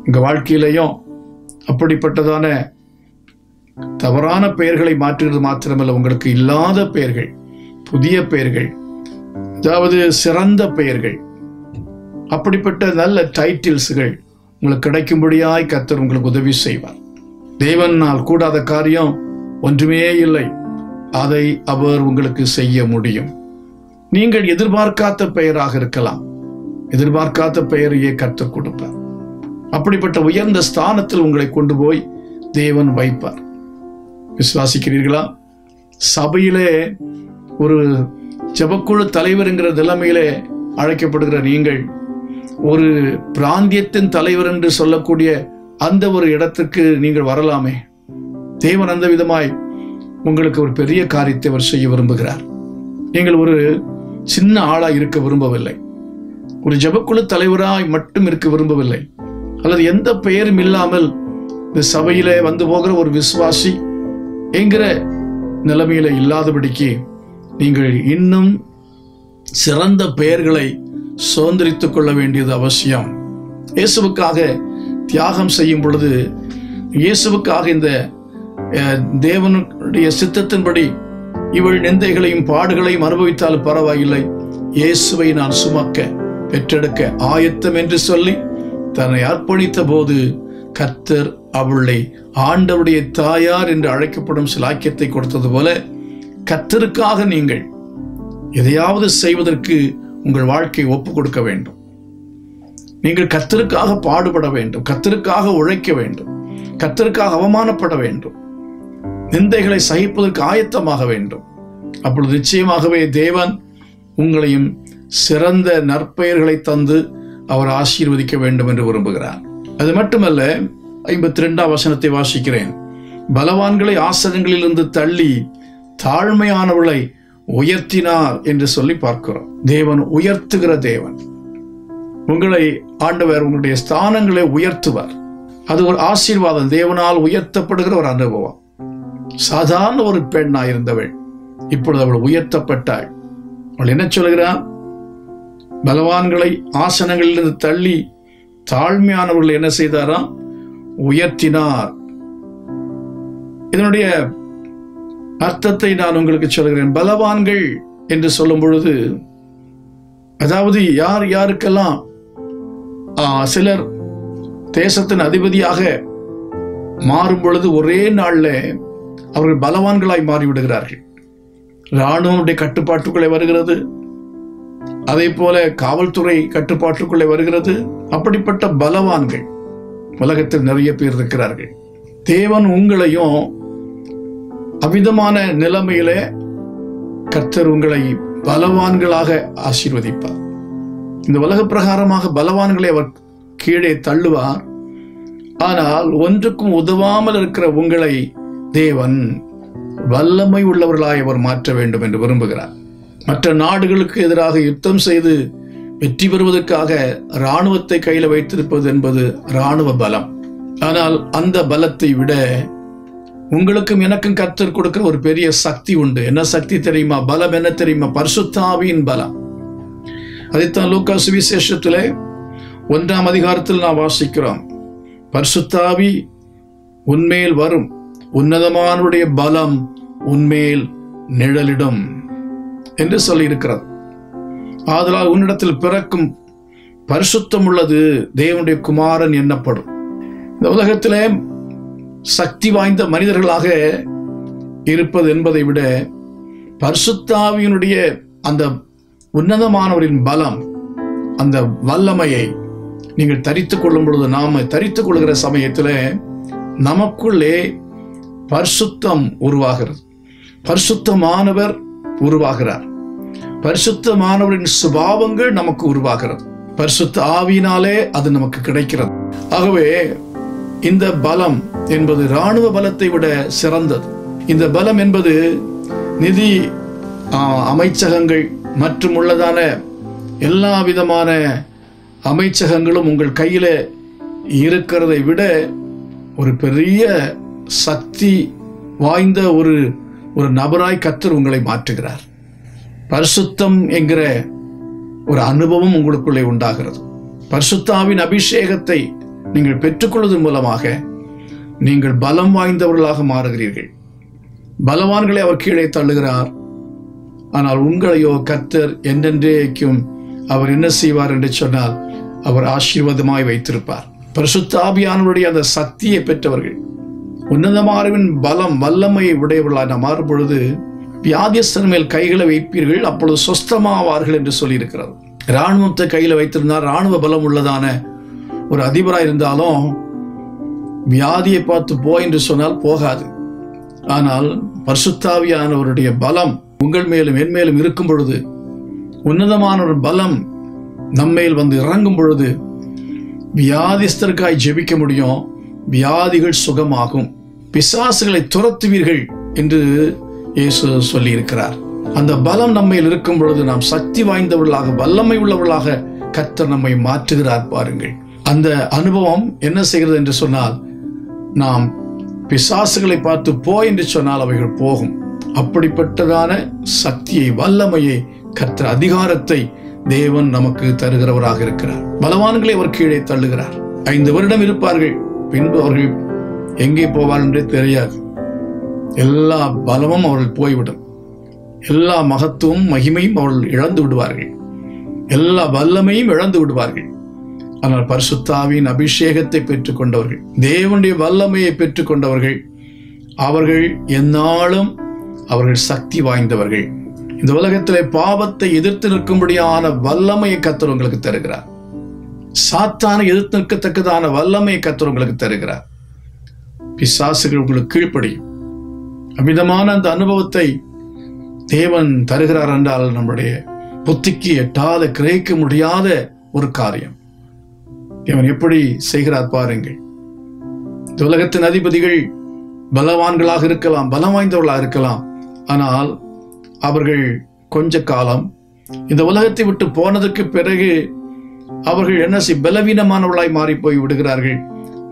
உங்க வாழ்க்கையிலையும் அப்படிப்பட்டதான தவறான பெயர்களை மாற்றுவது மாத்திரமல்ல, உங்களுக்கு இல்லாத பெயர்கள், புதிய பெயர்கள், அதாவது சிறந்த பெயர்கள், அப்படிப்பட்ட நல்ல டைட்டில்ஸ்கள் உங்களுக்கு கிடைக்கும்படியாய் கர்த்தர் உங்களுக்கு உதவி செய்வார். தேவனால் கூடாத காரியம் ஒன்றுமே இல்லை. அதை அவர் உங்களுக்கு செய்ய முடியும். நீங்கள் எதிர்பார்க்காத பெயராக இருக்கலாம், எதிர்பார்க்காத பெயரையே கர்த்தர் கொடுப்பார். அப்படிப்பட்ட உயர்ந்த ஸ்தானத்தில் உங்களை கொண்டு போய் தேவன் வைப்பார். விசுவாசிக்கிறீர்களா? சபையிலே ஒரு ஜெபக்குழு தலைவர் என்கிற நிலைமையிலே அழைக்கப்படுகிற நீங்கள் ஒரு பிராந்தியத்தின் தலைவர் என்று சொல்லக்கூடிய அந்த ஒரு இடத்துக்கு நீங்கள் வரலாமே. தேவன் அந்த விதமாய் உங்களுக்கு ஒரு பெரிய காரியத்தை அவர் செய்ய விரும்புகிறார். நீங்கள் ஒரு சின்ன ஆளாய் இருக்க விரும்பவில்லை, ஒரு ஜெபக்குழு தலைவராய் மட்டும் இருக்க விரும்பவில்லை, அல்லது எந்த பெயரும் இல்லாமல் இந்த சபையிலே வந்து போகிற ஒரு விசுவாசி என்கிற நிலைமையில இல்லாதபடிக்கு நீங்கள் இன்னும் சிறந்த பெயர்களை சுதந்திரித்துக் கொள்ள வேண்டியது அவசியம். இயேசுவுக்காக தியாகம் செய்யும் பொழுது, இயேசுவுக்காக இந்த தேவனுடைய சித்தத்தின்படி இவள் நிந்தைகளையும் பாடுகளையும் அனுபவித்தால் பரவாயில்லை, இயேசுவை நான் சுமக்க பெற்றெடுக்க ஆயத்தம் என்று சொல்லி தன்னை அர்ப்பணித்த போது கர்த்தர் அவளை ஆண்டவருடைய தாயார் என்று அழைக்கப்படும் சிலாக்கியத்தை கொடுத்தது போல, கர்த்தருக்காக நீங்கள் எதையாவது செய்வதற்கு உங்கள் வாழ்க்கையை ஒப்பு கொடுக்க வேண்டும். நீங்கள் கர்த்தருக்காக பாடுபட வேண்டும், கர்த்தருக்காக உழைக்க வேண்டும், கர்த்தருக்காக அவமானப்பட வேண்டும், நிந்தைகளை சகிப்பதற்கு ஆயத்தமாக வேண்டும். அப்பொழுது நிச்சயமாகவே தேவன் உங்களையும் சிறந்த நற்பெயர்களை தந்து அவர் ஆசீர்வதிக்க வேண்டும் என்று விரும்புகிறார். அது மட்டுமல்ல, 52ஆம் வசனத்தை வாசிக்கிறேன். பலவான்களை ஆசனங்களிலிருந்து தள்ளி தாழ்மையானவர்களை உயர்த்தினார் என்று சொல்லி பார்க்கிறோம். தேவன் உயர்த்துகிற தேவன். உங்களை ஆண்டவர் உங்களுடைய ஸ்தானங்களை உயர்த்துவார். அது ஒரு ஆசீர்வாதம், தேவனால் உயர்த்தப்படுகிற ஒரு அனுபவம். சாதாரண ஒரு பெண்ணாய் இருந்தவள் இப்பொழுது அவள் உயர்த்தப்பட்டாள். அவள் என்ன சொல்கிறார்? பலவான்களை ஆசனங்களிலிருந்து தள்ளி தாழ்மையானவர்கள் என்ன செய்தாராம்? உயர்த்தினார். இதனுடைய அர்த்தத்தை நான் உங்களுக்கு சொல்கிறேன். பலவான்கள் என்று சொல்லும் பொழுது, அதாவது யார் யாருக்கெல்லாம் சிலர் தேசத்தின் அதிபதியாக மாறும் பொழுது ஒரே நாள்ல அவர்கள் பலவான்களாய் மாறிவிடுகிறார்கள். இராணுவனுடைய கட்டுப்பாட்டுக்குள்ளே வருகிறது, அதே போல காவல்துறை கட்டுப்பாட்டுக்குள்ளே வருகிறது. அப்படிப்பட்ட பலவான்கள் உலகத்தில் நிறைய பேர் இருக்கிறார்கள். தேவன் உங்களையும் அவ்விதமான நிலைமையிலே கர்த்தர் உங்களை பலவான்களாக ஆசீர்வதிப்பார். இந்த உலக பிரகாரமாக பலவான்களை அவர் கீழே தள்ளுவார். ஆனால் ஒன்றுக்கும் உதவாமல் இருக்கிற உங்களை தேவன் வல்லமை உள்ளவர்களாய் அவர் மாற்ற வேண்டும் என்று விரும்புகிறார். மற்ற நாடுகளுக்கு எதிராக யுத்தம் செய்து வெற்றி பெறுவதற்காக இராணுவத்தை கையில வைத்திருப்பது என்பது இராணுவ பலம். ஆனால் அந்த பலத்தை விட உங்களுக்கும் எனக்கும் கர்த்தர் கொடுக்கிற ஒரு பெரிய சக்தி உண்டு. என்ன சக்தி தெரியுமா? பலம் என்ன தெரியுமா? பரிசுத்த ஆவியின் பலம். அதைத்தான் லூக்கா சுவிசேஷத்திலே 1ஆம் அதிகாரத்தில் நாம் வாசிக்கிறோம். பரிசுத்த ஆவி உன்மேல் வரும், உன்னதமானுடைய பலம் உன்மேல் நிழலிடும் என்று சொல்லி இருக்கிறது. ஆதலால் உன்னிடத்தில் பிறக்கும் பரிசுத்தம் உள்ளது தேவனுடைய குமாரன் எண்ணப்படும். இந்த உலகத்திலே சக்தி வாய்ந்த மனிதர்களாக இருப்பது என்பதை விட பரிசுத்த ஆவியினுடைய அந்த உன்னதமானவரின் பலம், அந்த வல்லமையை நீங்கள் தரித்துக் கொள்ளும் பொழுது, நாம தரித்துக் கொள்கிற சமயத்தில் நமக்குள்ளே பரிசுத்தம் உருவாகிறது. பரிசுத்தமானவர் உருவாகிறார். பரிசுத்தமானவரின் சுபாவங்கள் நமக்கு உருவாகிறது. பரிசுத்த ஆவியினாலே அது நமக்கு கிடைக்கிறது. ஆகவே இந்த பலம் என்பது இராணுவ பலத்தை விட சிறந்தது. இந்த பலம் என்பது நிதி அமைச்சகங்கள் மற்றும் உள்ளதான எல்லா விதமான அமைச்சகங்களும் உங்கள் கையில இருக்கிறதை விட ஒரு பெரிய சக்தி வாய்ந்த ஒரு நபராய் கர்த்தர் உங்களை மாற்றுகிறார். பரிசுத்தம் என்கிற ஒரு அனுபவம் உங்களுக்குள்ளே உண்டாகிறது. பரிசுத்தாவின் அபிஷேகத்தை நீங்கள் பெற்றுக்கொள்வதன் மூலமாக நீங்கள் பலம் வாய்ந்தவர்களாக மாறுகிறீர்கள். பலவான்களை அவர் கீழே தள்ளுகிறார். ஆனால் உங்களையோ கர்த்தர் என்றென்றேக்கும் அவர் என்ன செய்வார் என்று சொன்னால் அவர் ஆசீர்வாதமாய் வைத்திருப்பார். பரிசுத்த ஆவியானவருடைய அந்த சக்தியை பெற்றவர்கள், உன்னதமானவரின் பலம் வல்லமையை உடையவர்களாக மாறும் பொழுது வியாதியஸ்தன் மேல் கைகளை வைப்பீர்கள், அப்பொழுது சொஸ்தமாவார்கள் என்று சொல்லியிருக்கிறது. இராணுவத்தை கையில் வைத்திருந்தால் இராணுவ பலம் உள்ளதான ஒரு அதிபராக இருந்தாலும் வியாதியை பார்த்து போ என்று சொன்னால் போகாது. ஆனால் பரிசுத்தாவியானவருடைய பலம் உங்கள் மேலும் என் மேலும் இருக்கும் பொழுது, உன்னதமான ஒரு பலம் நம்மேல் வந்து இறங்கும் பொழுது வியாதிஸ்தருக்காய் ஜெபிக்க முடியும், வியாதிகள் சுகமாகும், பிசாசுகளை துரத்துவீர்கள் என்று இயேசு சொல்லி இருக்கிறார். அந்த பலம் நம்மையில் இருக்கும் பொழுது நாம் சக்தி வாய்ந்தவர்களாக வல்லமை உள்ளவர்களாக கர்த்தர் நம்மை மாற்றுகிறார். பாருங்கள், அந்த அனுபவம் என்ன செய்கிறது என்று சொன்னால், நாம் பிசாசுகளை பார்த்து போ என்று சொன்னால் அவைகள் போகும். அப்படிப்பட்டதான சக்தியை, வல்லமையை, கர்த்தர் அதிகாரத்தை தேவன் நமக்கு தருகிறவராக இருக்கிறார். பலவான்களை அவர் கீழே தள்ளுகிறார். 5 வருடம் இருப்பார்கள், பின்பு அவர்கள் எங்கே போவார்கள் என்றே தெரியாது. எல்லா பலமும் அவர்கள் போய்விடும். எல்லா மகத்துவம் மகிமையும் அவர்கள் இழந்து விடுவார்கள். எல்லா வல்லமையும் இழந்து விடுவார்கள். ஆனால் பரிசுத்தாவின் அபிஷேகத்தை பெற்றுக் கொண்டவர்கள், தேவனுடைய வல்லமையை பெற்றுக் கொண்டவர்கள், அவர்கள் எந்நாளும் அவர்கள் சக்தி வாய்ந்தவர்கள். இந்த உலகத்திலே பாவத்தை எதிர்த்து நிற்கும்படியான வல்லமையை கர்த்தர் உங்களுக்கு தருகிறார். சாத்தானை எதிர்த்து நிற்கத்தக்கதான வல்லமையை கர்த்தர் உங்களுக்கு தருகிறார். பிசாசுகள் உங்களுக்கு கீழ்ப்படியும். அமிதமான அந்த அனுபவத்தை தேவன் தருகிறார் என்றால் நம்முடைய புத்திக்கு எட்டாத, கிரகிக்க முடியாத ஒரு காரியம். தேவன் எப்படி செய்கிறார் பாருங்கள். இந்த உலகத்தின் அதிபதிகள் பலவான்களாக இருக்கலாம், பலம் வாய்ந்தவர்களாக இருக்கலாம். ஆனால் அவர்கள் கொஞ்ச காலம் இந்த உலகத்தை விட்டு போனதற்கு பிறகு அவர்கள் என்ன பலவீனமானவர்களாய் மாறி போய் விடுகிறார்கள்.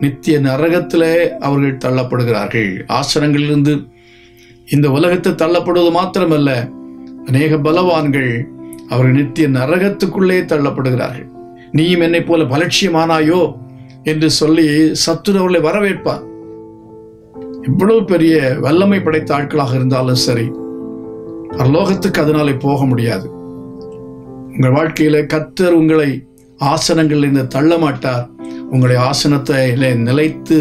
நித்திய நரகத்திலே அவர்கள் தள்ளப்படுகிறார்கள். ஆசனங்களிலிருந்து இந்த உலகத்தை தள்ளப்படுவது மாத்திரமல்ல, அநேக பலவான்கள் அவர்கள் நித்திய நரகத்துக்குள்ளே தள்ளப்படுகிறார்கள். நீயும் என்னை போல பலட்சியமானாயோ என்று சொல்லி சத்துரு அவர்களை வரவேற்பார். இவ்வளவு பெரிய வல்லமை படைத்த ஆட்களாக இருந்தாலும் சரி, பரலோகத்துக்கு அதனாலே போக முடியாது. உங்கள் வாழ்க்கையில கர்த்தர் உங்களை ஆசனங்களில் தள்ள மாட்டார். உங்களை ஆசனத்தை நிலைத்து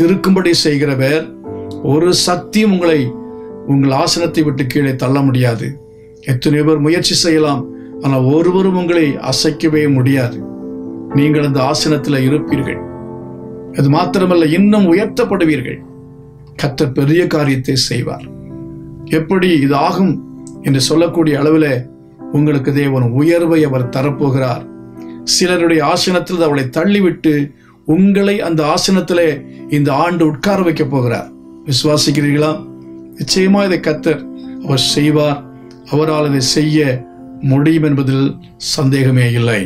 இருக்கும்படி செய்கிறவர். ஒரு சக்தியும் உங்கள் ஆசனத்தை விட்டு கீழே தள்ள முடியாது. எத்தனை பேர் முயற்சி செய்யலாம், ஆனால் ஒருவரும் உங்களை அசைக்கவே முடியாது. நீங்கள் அந்த ஆசனத்தில் இருப்பீர்கள். அது மாத்திரமல்ல, இன்னும் உயர்த்தப்படுவீர்கள். கர்த்தர் பெரிய காரியத்தை செய்வார். எப்படி இது ஆகும் என்று சொல்லக்கூடிய அளவில் உங்களுக்கு தேவன் உயர்வை அவர் தரப்போகிறார். சிலருடைய ஆசனத்தில் அவளை தள்ளிவிட்டு உங்களை அந்த ஆசனத்திலே இந்த ஆண்டு உட்கார வைக்க போகிறார். விசுவாசிக்கிறீர்களா? நிச்சயமா இதை கர்த்தர் அவர் செய்வார். அவரால் இதை செய்ய முடியும் என்பதில் சந்தேகமே இல்லை.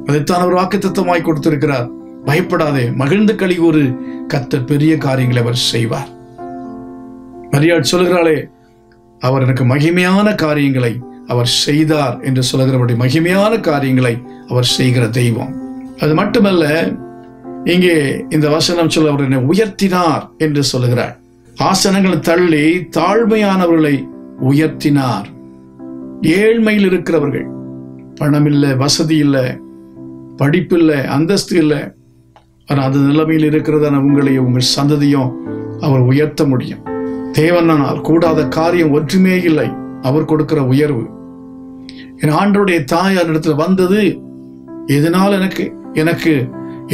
அதைத்தான் அவர் வாக்குத்தத்தமாய் கொடுத்திருக்கிறார். பயப்படாதே, மகிழ்ந்து களிகூறு, கர்த்தர் பெரிய காரியங்களை அவர் செய்வார். மரியாள் சொல்கிறாளே, அவர் எனக்கு மகிமையான காரியங்களை அவர் செய்தார் என்று சொல்கிறபடி மகிமையான காரியங்களை அவர் செய்கிற தெய்வம். அது மட்டுமல்ல, இங்கே இந்த வசனம் சொல்ல அவர் என்னை உயர்த்தினார் என்று சொல்லுகிறார். ஆசனங்களை தள்ளி தாழ்மையானவர்களை உயர்த்தினார். ஏழ்மையில் இருக்கிறவர்கள், பணம் இல்லை, வசதி இல்லை, படிப்பு இல்லை, அந்தஸ்து இல்லை, ஆனால் அந்த நிலைமையில் இருக்கிறதான உங்களையும் உங்கள் சந்ததியும் அவர் உயர்த்த முடியும். தேவனால் கூடாத காரியம் ஒன்றுமே இல்லை. அவர் கொடுக்கிற உயர்வு. என் ஆண்டருடைய தாயார் இடத்துல வந்தது எதனால் எனக்கு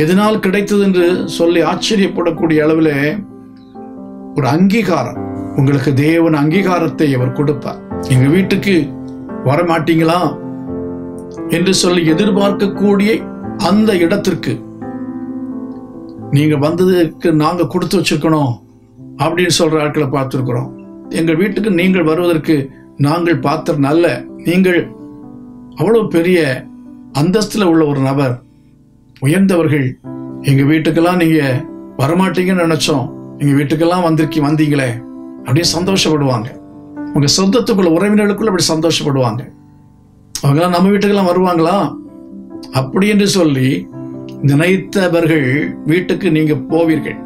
எதனால் கிடைத்தது என்று சொல்லி ஆச்சரியப்படக்கூடிய அளவில் ஒரு அங்கீகாரம். உங்களுக்கு தேவன் அங்கீகாரத்தை அவர் கொடுப்பார். எங்க வீட்டுக்கு வரமாட்டீங்களா என்று சொல்லி எதிர்பார்க்கக்கூடிய அந்த இடத்திற்கு நீங்க வந்ததுக்கு நாங்க கொடுத்து வச்சிருக்கணும் அப்படின்னு சொல்ற ஆட்களை பார்த்திருக்கிறோம். எங்கள் வீட்டுக்கு நீங்கள் வருவதற்கு நாங்கள் பாத்திரம் அல்ல. நீங்கள் அவ்வளவு பெரிய அந்தஸ்துல உள்ள ஒரு நபர், உயர்ந்தவர்கள். எங்க வீட்டுக்கெல்லாம் நீங்க வரமாட்டீங்கன்னு நினைச்சோம், எங்க வீட்டுக்கெல்லாம் வந்தீங்களே அப்படின்னு சந்தோஷப்படுவாங்க. உங்க சொந்தத்துக்குள்ள உறவினர்களுக்குள்ள அப்படி சந்தோஷப்படுவாங்க. அவங்கெல்லாம் நம்ம வீட்டுக்கெல்லாம் வருவாங்களா அப்படி என்று சொல்லி நினைத்தவர்கள் வீட்டுக்கு நீங்க போவீர்கள்,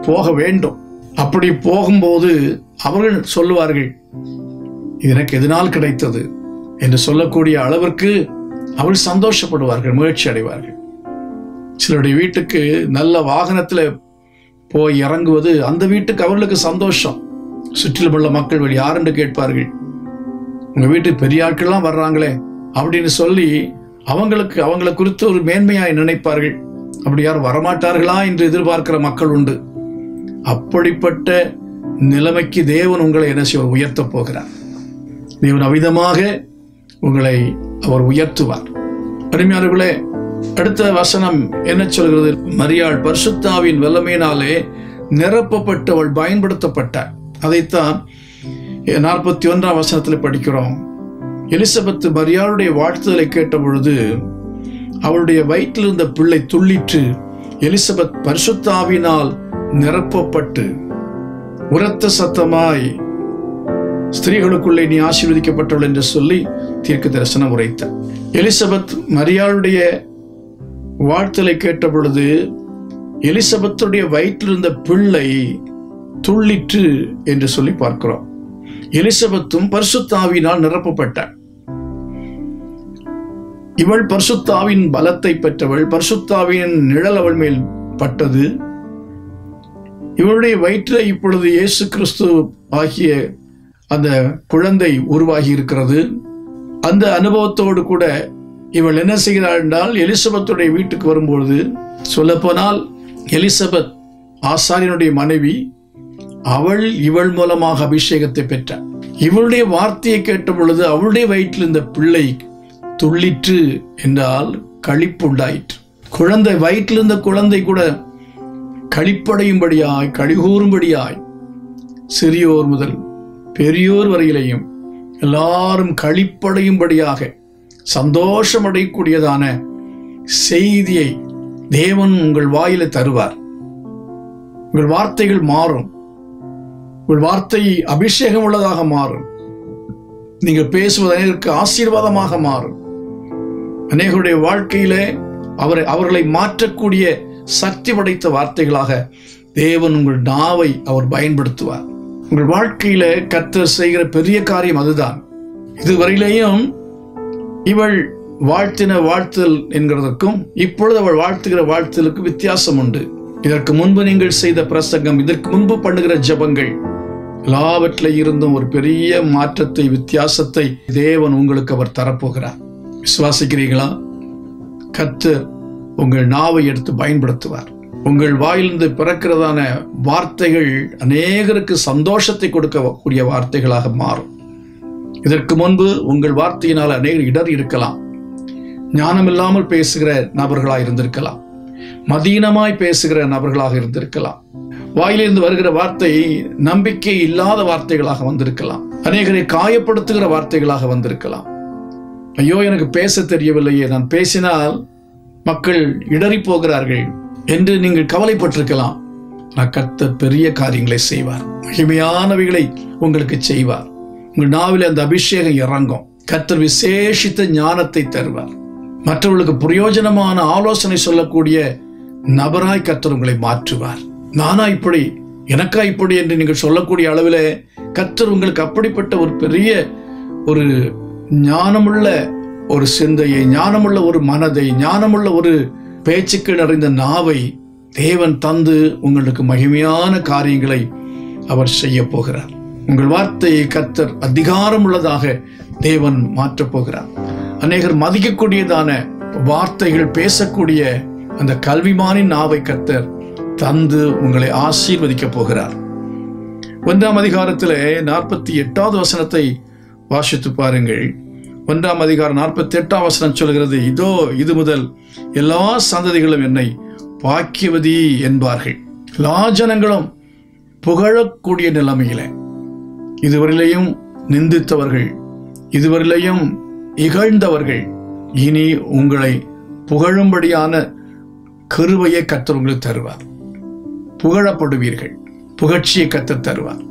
போக வேண்டும். அப்படி போகும்போது அவர்கள் சொல்லுவார்கள், இது எனக்கு எதனால் கிடைத்தது என்று சொல்லக்கூடிய அளவிற்கு அவர்கள் சந்தோஷப்படுவார்கள், முயற்சி அடைவார்கள். சிலருடைய வீட்டுக்கு நல்ல வாகனத்தில் போய் இறங்குவது அந்த வீட்டுக்கு அவர்களுக்கு சந்தோஷம். சுற்றிலும் உள்ள மக்கள் யாருன்னு கேட்பார்கள், உங்க வீட்டுக்கு பெரிய ஆட்கள்லாம் வர்றாங்களே அப்படின்னு சொல்லி அவங்களை குறித்து ஒரு மேன்மையாய் நினைப்பார்கள். அப்படி யாரும் வரமாட்டார்களா என்று எதிர்பார்க்கிற மக்கள் உண்டு. அப்படிப்பட்ட நிலைமைக்கு தேவன் உங்களை என்ன செய்வார்? உயர்த்த போகிறார். தேவன் அவிதமாக உங்களை அவர் உயர்த்துவார். அருமையானவர்களே, அடுத்த வசனம் என்ன சொல்கிறது? மரியாள் பரிசுத்தாவின் வல்லமையினாலே நிரப்பப்பட்டவள், பயன்படுத்தப்பட்டார். அதைத்தான் 41ஆம் வசனத்தில் படிக்கிறோம். எலிசபெத் மரியாளுடைய வாழ்த்துதலை கேட்ட பொழுது அவளுடைய வயிற்றில் இருந்த பிள்ளை துள்ளிற்று. எலிசபெத் பரிசுத்தாவினால் நிரப்பப்பட்டு உரத்த சத்தமாய், ஸ்திரீகளுக்குள்ளே நீ ஆசீர்வதிக்கப்பட்டவள் என்று சொல்லி தீர்க்க தரிசனம் உரைத்தார். எலிசபெத் மரியாளுடைய வாழ்த்தலை கேட்ட பொழுது எலிசபெத்துடைய வயிற்றில் இருந்த பிள்ளை துள்ளிற்று என்று சொல்லி பார்க்கிறோம். எலிசபெத்தும் பரிசுத்தாவினால் நிரப்பப்பட்டார். இவள் பரிசுத்தாவின் பலத்தை பெற்றவள். பரிசுத்தாவின் நிழல் அவள் மேல் பட்டது. இவளுடைய வயிற்றில் இப்பொழுது இயேசு கிறிஸ்து ஆகிய அந்த குழந்தை உருவாகி இருக்கிறது. அந்த அனுபவத்தோடு கூட இவள் என்ன செய்கிறாள் என்றால், எலிசபெத்துடைய வீட்டுக்கு வரும்பொழுது, சொல்லப்போனால் எலிசபெத் ஆசாரியனுடைய மனைவி, இவள் மூலமாக அபிஷேகத்தை பெற்றார். இவளுடைய வார்த்தையை கேட்ட பொழுது அவளுடைய வயிற்றில் இந்த பிள்ளை துள்ளிற்று என்றால் களிப்பு உண்டாயிற்று. குழந்தை வயிற்றில் இருந்த குழந்தை கூட களிப்படையும்படியாய், களிகூறும்படியாய், சிறியோர் முதல் பெரியோர் வரையிலையும் எல்லாரும் களிப்படையும்படியாக சந்தோஷம் அடையக்கூடியதான செய்தியை தேவன் உங்கள் வாயில தருவார். உங்கள் வார்த்தைகள் மாறும். உங்கள் வார்த்தை அபிஷேகம் உள்ளதாக மாறும். நீங்கள் பேசுவது அநேகருக்கு ஆசீர்வாதமாக மாறும். அநேகருடைய வாழ்க்கையிலே அவர்களை மாற்றக்கூடிய சக்தி படைத்த வார்த்தைகளாக தேவன் உங்கள் நாவை அவர் பயன்படுத்துவார். உங்கள் வாழ்க்கையில கர்த்தர் செய்கிற பெரிய காரியம் அதுதான். இதுவரையிலேயும் இவள் வாழ்த்தின வாழ்த்தல் என்கிறதற்கும் இப்பொழுது அவள் வாழ்த்துகிற வாழ்த்தலுக்கு வித்தியாசம் உண்டு. இதற்கு முன்பு நீங்கள் செய்த பிரசங்கம், இதற்கு முன்பு பண்ணுகிற ஜெபங்கள் எல்லாவற்றில் இருந்தும் ஒரு பெரிய மாற்றத்தை, வித்தியாசத்தை தேவன் உங்களுக்கு அவர் தரப்போகிறார். விசுவாசிக்கிறீர்களா? கர்த்தர் உங்கள் நாவை எடுத்து பயன்படுத்துவார். உங்கள் வாயிலிருந்து பிறக்கிறதான வார்த்தைகள் அநேகருக்கு சந்தோஷத்தை கொடுக்கக்கூடிய வார்த்தைகளாக மாறும். இதற்கு முன்பு உங்கள் வார்த்தையினால் அநேக இடர் இருக்கலாம். ஞானமில்லாமல் பேசுகிற நபர்களாக இருந்திருக்கலாம், மதீனமாய் பேசுகிற நபர்களாக இருந்திருக்கலாம். வாயிலிருந்து வருகிற வார்த்தை நம்பிக்கை இல்லாத வார்த்தைகளாக வந்திருக்கலாம், அநேகரை காயப்படுத்துகிற வார்த்தைகளாக வந்திருக்கலாம். ஐயோ, எனக்கு பேச தெரியவில்லையே, நான் பேசினால் மக்கள் இடறி போகிறார்கள் என்று நீங்கள் கவலைப்பட்டிருக்கலாம். கர்த்தர் பெரிய காரியங்களை செய்வார், மகிமையானவைகளை உங்களுக்கு செய்வார். உங்கள் நாவில் அந்த அபிஷேகம் இறங்கும். கர்த்தர் விசேஷித்த ஞானத்தை தருவார். மற்றவர்களுக்கு பிரயோஜனமான ஆலோசனை சொல்லக்கூடிய நபராய் கர்த்தர் உங்களை மாற்றுவார். நானா இப்படி, எனக்கா இப்படி என்று நீங்கள் சொல்லக்கூடிய அளவில் கர்த்தர் உங்களுக்கு அப்படிப்பட்ட ஒரு பெரிய ஒரு ஞானமுள்ள ஒரு சிந்தையை, ஞானமுள்ள ஒரு மனதை, ஞானமுள்ள ஒரு பேச்சுக்கு நிறைந்த நாவை தேவன் தந்து உங்களுக்கு மகிமையான காரியங்களை அவர் செய்ய போகிறார். உங்கள் வார்த்தையை கர்த்தர் அதிகாரம் உள்ளதாக தேவன் மாற்றப் போகிறார். அநேகர் மதிக்கக்கூடியதான வார்த்தைகள் பேசக்கூடிய அந்த கல்விமானின் நாவை கர்த்தர் தந்து உங்களை ஆசீர்வதிக்க போகிறார். 1ஆம் அதிகாரத்திலே 48வது வசனத்தை வாசித்து பாருங்கள். 1ஆம் அதிகாரம் 48ஆம் வசனம் சொல்கிறது, இதோ இது முதல் எல்லா சந்ததிகளும் என்னை பாக்கியவதி என்பார்கள். எல்லா ஜனங்களும் புகழக்கூடிய நிலைமையில, இதுவரையிலையும் நிந்தித்தவர்கள், இதுவரையிலையும் இகழ்ந்தவர்கள் இனி உங்களை புகழும்படியான கிருபையை கர்த்தர் உங்களுக்கு தருவார். புகழப்படுவீர்கள், புகழ்ச்சியை கர்த்தர் தருவார்.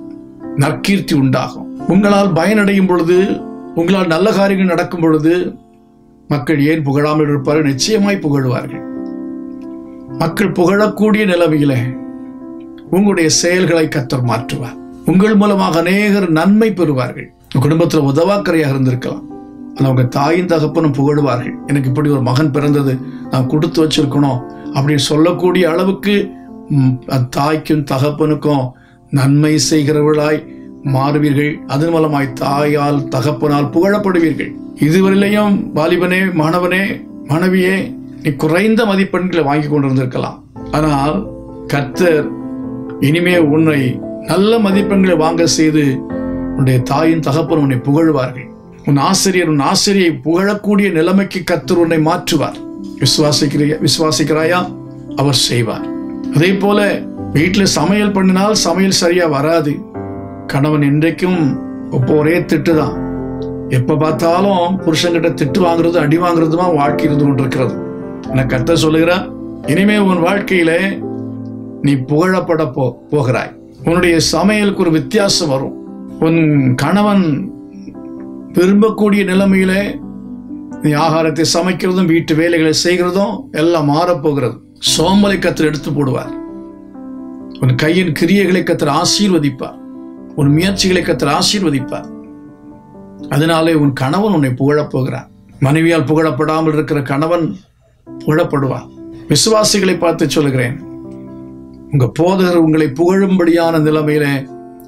நற்கீர்த்தி உண்டாகும். உங்களால் பயனடையும் பொழுது, உங்களால் நல்ல காரியங்கள் நடக்கும் பொழுது மக்கள் ஏன் புகழாமல் இருப்பார்கள்? நிச்சயமாய் புகழுவார்கள். மக்கள் புகழக்கூடிய நிலைமையில உங்களுடைய செயல்களை கர்த்தர் மாற்றுவார். உங்கள் மூலமாக அநேகர் நன்மை பெறுவார்கள். குடும்பத்தில் உதவாக்கரையாக இருந்திருக்கலாம், அவங்க தாயின் தகப்பனும் புகழுவார்கள். எனக்கு இப்படி ஒரு மகன் பிறந்தது, நான் கொடுத்து வச்சிருக்கணும் அப்படின்னு சொல்லக்கூடிய அளவுக்கு தாய்க்கும் தகப்பனுக்கும் நன்மை செய்கிறவர்களாய் மாறுவீர்கள். அதன் மூலமாய் தாயால் தகப்பனால் புகழப்படுவீர்கள். இதுவரையிலையும் வாலிபனே, மாணவனே, மனைவியே, நீ குறைந்த மதிப்பெண்களை வாங்கி கொண்டிருந்திருக்கலாம். ஆனால் கர்த்தர் இனிமே உன்னை நல்ல மதிப்பெண்களை வாங்க செய்து உன்னுடைய தாயின் தகப்பன் உன்னை புகழ்வார்கள். உன் ஆசிரியர், உன் ஆசிரியை புகழக்கூடிய நிலைமைக்கு கர்த்தர் உன்னை மாற்றுவார். விசுவாசிக்கிறாயா? அவர் செய்வார். அதே போல வீட்டில் சமையல் பண்ணினால் சமையல் சரியா வராது. கணவன் இன்றைக்கும் ஒரே திட்டுதான், எப்ப பார்த்தாலும் புருஷன்கிட்ட திட்டு வாங்குறது, அடி வாங்குறதுமா வாழ்க்கை இருந்து கொண்டிருக்கிறது. எனக்கு கர்த்தர் சொல்லுகிறார், இனிமே உன் வாழ்க்கையில நீ புகழப்பட போகிறாய். உன்னுடைய சமையலுக்கு ஒரு வித்தியாசம் வரும். உன் கணவன் விரும்பக்கூடிய நிலைமையில நீ ஆகாரத்தை சமைக்கிறதும் வீட்டு வேலைகளை செய்கிறதும் எல்லாம் மாறப்போகிறது. சோம்பலை கர்த்தர் எடுத்து போடுவார். உன் கையின் கிரியைகளை கர்த்தர் ஆசீர்வதிப்பார். உன் முயற்சிகளை கர்த்தர் ஆசீர்வதிப்பார். அதனாலே உன் கணவன் உன்னை புகழப் போகிறார். மனைவியால் புகழப்படாமல் இருக்கிற கணவன் புகழப்படுவார். விசுவாசிகளை பார்த்து சொல்லுகிறேன், உங்க போதகர் உங்களை புகழும்படியான நிலைமையில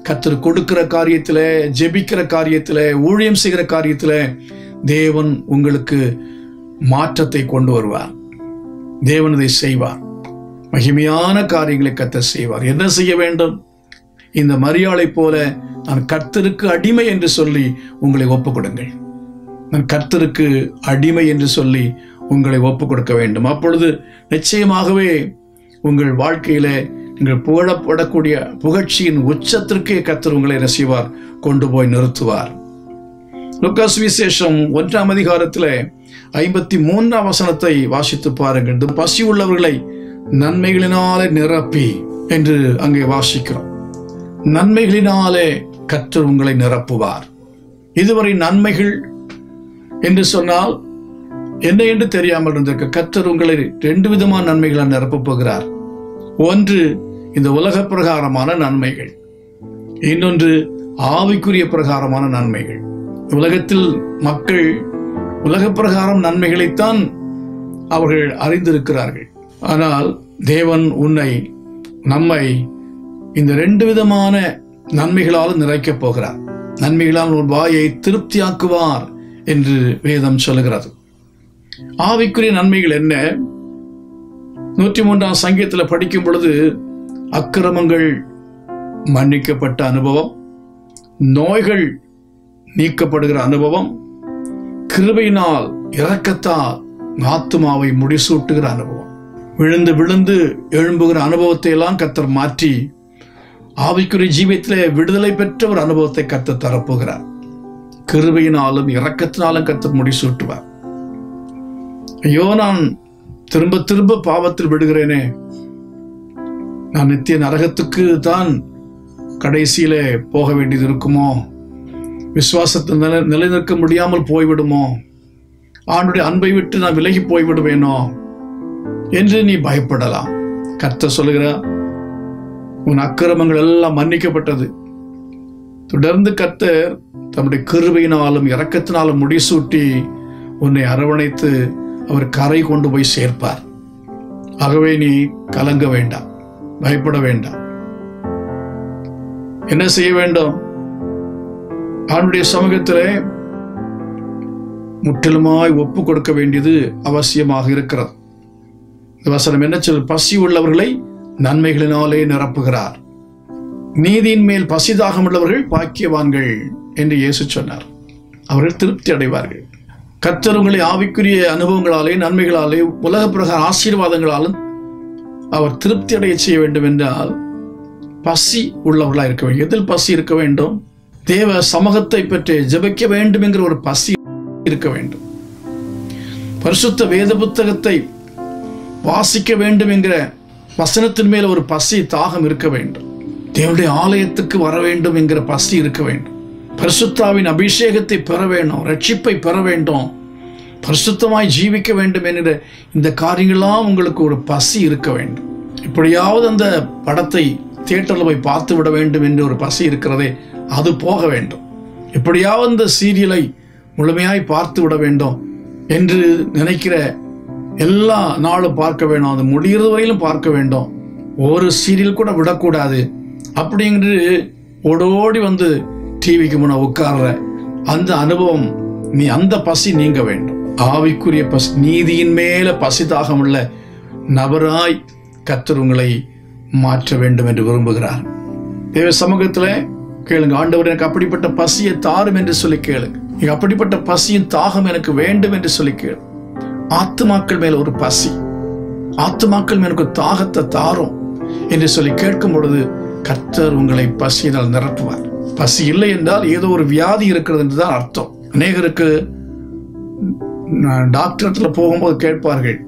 கர்த்தர் கொடுக்கிற காரியத்திலே, ஜெபிக்கிற காரியத்திலே, ஊழியம் செய்கிற காரியத்திலே தேவன் உங்களுக்கு மாற்றத்தை கொண்டு வருவார். தேவன் இதை செய்வார். மகிமையான காரியங்களை கர்த்தர் செய்வார். என்ன செய்ய வேண்டும்? இந்த மரியாளை போல நான் கர்த்தருக்கு அடிமை என்று சொல்லி உங்களை ஒப்புக் கொடுங்கள். நான் கர்த்தருக்கு அடிமை என்று சொல்லி உங்களை ஒப்புக் கொடுக்க வேண்டும். அப்பொழுது நிச்சயமாகவே உங்கள் வாழ்க்கையில நீங்கள் புகழப்படக்கூடிய புகழ்ச்சியின் உச்சத்திற்கே கர்த்தர் உங்களை ரசிவார், கொண்டு போய் நிறுத்துவார். லூக்கா சுவிசேஷம் 1ஆம் அதிகாரத்திலே 53ஆம் வசனத்தை வாசித்து பாருங்கள். பசி உள்ளவர்களை நன்மைகளினாலே நிரப்பி என்று அங்கே வாசிக்கிறோம். நன்மைகளினாலே கர்த்தர் உங்களை நிரப்புவார். இதுவரை நன்மைகள் என்று சொன்னால் என்ன என்று தெரியாமல் இருந்திருக்க கர்த்தர் உங்களை 2 விதமான நன்மைகளால் நிரப்பப் போகிறார். ஒன்று இந்த உலக பிரகாரமான நன்மைகள், இன்னொன்று ஆவிக்குரிய பிரகாரமான நன்மைகள். உலகத்தில் மக்கள் உலக பிரகாரம் நன்மைகளைத்தான் அவர்கள் அறிந்திருக்கிறார்கள். ஆனால் தேவன் நம்மை இந்த 2 விதமான நன்மைகளால் நிறைக்கப் போகிறார். நன்மைகளால் ஒரு வாயை திருப்தியாக்குவார் என்று வேதம் சொல்லுகிறது. ஆவிக்குரிய நன்மைகள் என்ன? 103ஆம் சங்கீதத்தில் படிக்கும் பொழுது அக்கிரமங்கள் மன்னிக்கப்பட்ட அனுபவம், நோய்கள் நீக்கப்படுகிற அனுபவம், கிருபையினால் இரக்கத்தால் ஆத்துமாவை முடிசூட்டுகிற அனுபவம், விழுந்து விழுந்து எழும்புகிற அனுபவத்தை எல்லாம் கர்த்தர் மாற்றி ஆவிக்குரிய ஜீவியத்திலே விடுதலை பெற்ற ஒரு அனுபவத்தை கர்த்தர் தரப்போகிறார். கிருபையினாலும் இரக்கத்தினாலும் கர்த்தர் முடிசூட்டுவார். ஐயோ, நான் திரும்ப திரும்ப பாவத்தில் விடுகிறேனே, நான் நித்திய நரகத்துக்கு தான் கடைசியிலே போக வேண்டியது இருக்குமோ, விசுவாசத்தில் நிலைநிற்க முடியாமல் போய்விடுமோ, ஆண்டுடைய அன்பை விட்டு நான் விலகி போய்விடுவேனோ என்று நீ பயப்படலாம். கர்த்தர் சொல்லுகிறார், உன் அக்கிரமங்கள் எல்லாம் மன்னிக்கப்பட்டது. தொடர்ந்து கர்த்தர் தம்முடைய கிருபையினாலும் இரக்கத்தினாலும் முடிசூட்டி உன்னை அரவணைத்து அவர் கரை கொண்டு போய் சேர்ப்பார். ஆகவே நீ கலங்க வேண்டாம், பயப்பட வேண்டாம். என்ன செய்ய வேண்டும்? ஆண்டுடைய சமூகத்திலே முற்றிலுமாய் ஒப்பு கொடுக்க வேண்டியது அவசியமாக இருக்கிறது. இந்த வசனம் என்ன சொல்? பசி உள்ளவர்களை நன்மைகளினாலே நிரப்புகிறார். நீதியின் மேல் பசிதாகம் உள்ளவர்கள் பாக்கியவான்கள் என்று இயேசு சொன்னார். அவர்கள் திருப்தி அடைவார்கள். கர்த்தர் உங்களை ஆவிக்குரிய அனுபவங்களாலே, நன்மைகளாலே, உலக பிரகார ஆசீர்வாதங்களாலும் அவர் திருப்தி அடைய செய்ய வேண்டும் என்றால் பசி உள்ளவர்களாக இருக்க வேண்டும். எதில் பசி இருக்க வேண்டும்? தேவ சமூகத்தை பற்றி ஜெபிக்க வேண்டும் என்கிற ஒரு பசி இருக்க வேண்டும். பரிசுத்த வேத புத்தகத்தை வாசிக்க வேண்டும் என்கிற வசனத்தின் மேல் ஒரு பசி தாகம் இருக்க வேண்டும். தேவனுடைய ஆலயத்துக்கு வர வேண்டும் என்கிற பசி இருக்க வேண்டும். பரிசுத்தாவின் அபிஷேகத்தை பெற வேண்டும், ரட்சிப்பை பெற வேண்டும், பரிசுத்தமாய் ஜீவிக்க வேண்டும் என்கிற இந்த காரியங்களாம் உங்களுக்கு ஒரு பசி இருக்க வேண்டும். இப்படியாவது அந்த படத்தை தியேட்டரில் போய் பார்த்து விட வேண்டும் என்று ஒரு பசி இருக்கிறதே, அது போக வேண்டும். எப்படியாவது இந்த சீரியலை முழுமையாய் பார்த்து விட வேண்டும் என்று நினைக்கிற எல்லா நாளும் பார்க்க வேண்டும், அது முடிகிறது வரையிலும் பார்க்க வேண்டும், ஒரு சீரியல் கூட விடக்கூடாது அப்படிங்கிறது ஓடோடி வந்து டிவிக்கு முன்ன உட்கார்ற அந்த அனுபவம், நீ அந்த பசி நீங்க வேண்டும். ஆவிக்குரிய பசி, நீதியின் மேல பசிதாகம் உள்ள நபராய் கர்த்தர் உங்களை மாற்ற வேண்டும் என்று விரும்புகிறார். தேவ சமூகத்தில் கேளுங்க, ஆண்டவர் எனக்கு அப்படிப்பட்ட பசியை தாரும் என்று சொல்லி கேளுங்க. அப்படிப்பட்ட பசியின் தாகம் எனக்கு வேண்டும் என்று சொல்லி கேளு. ஆத்துமாக்கள் மேல ஒரு பசி, ஆத்துமாக்கள் மேல ஒரு தாகத்தை தாரும் என்று சொல்லி கேட்கும் பொழுது கர்த்தர் உங்களை பசியினால் நிரப்புவார். பசி இல்லை என்றால் ஏதோ ஒரு வியாதி இருக்கிறது என்றுதான் அர்த்தம். அநேகருக்கு டாக்டர்ல போகும்போது கேட்பார்கள்,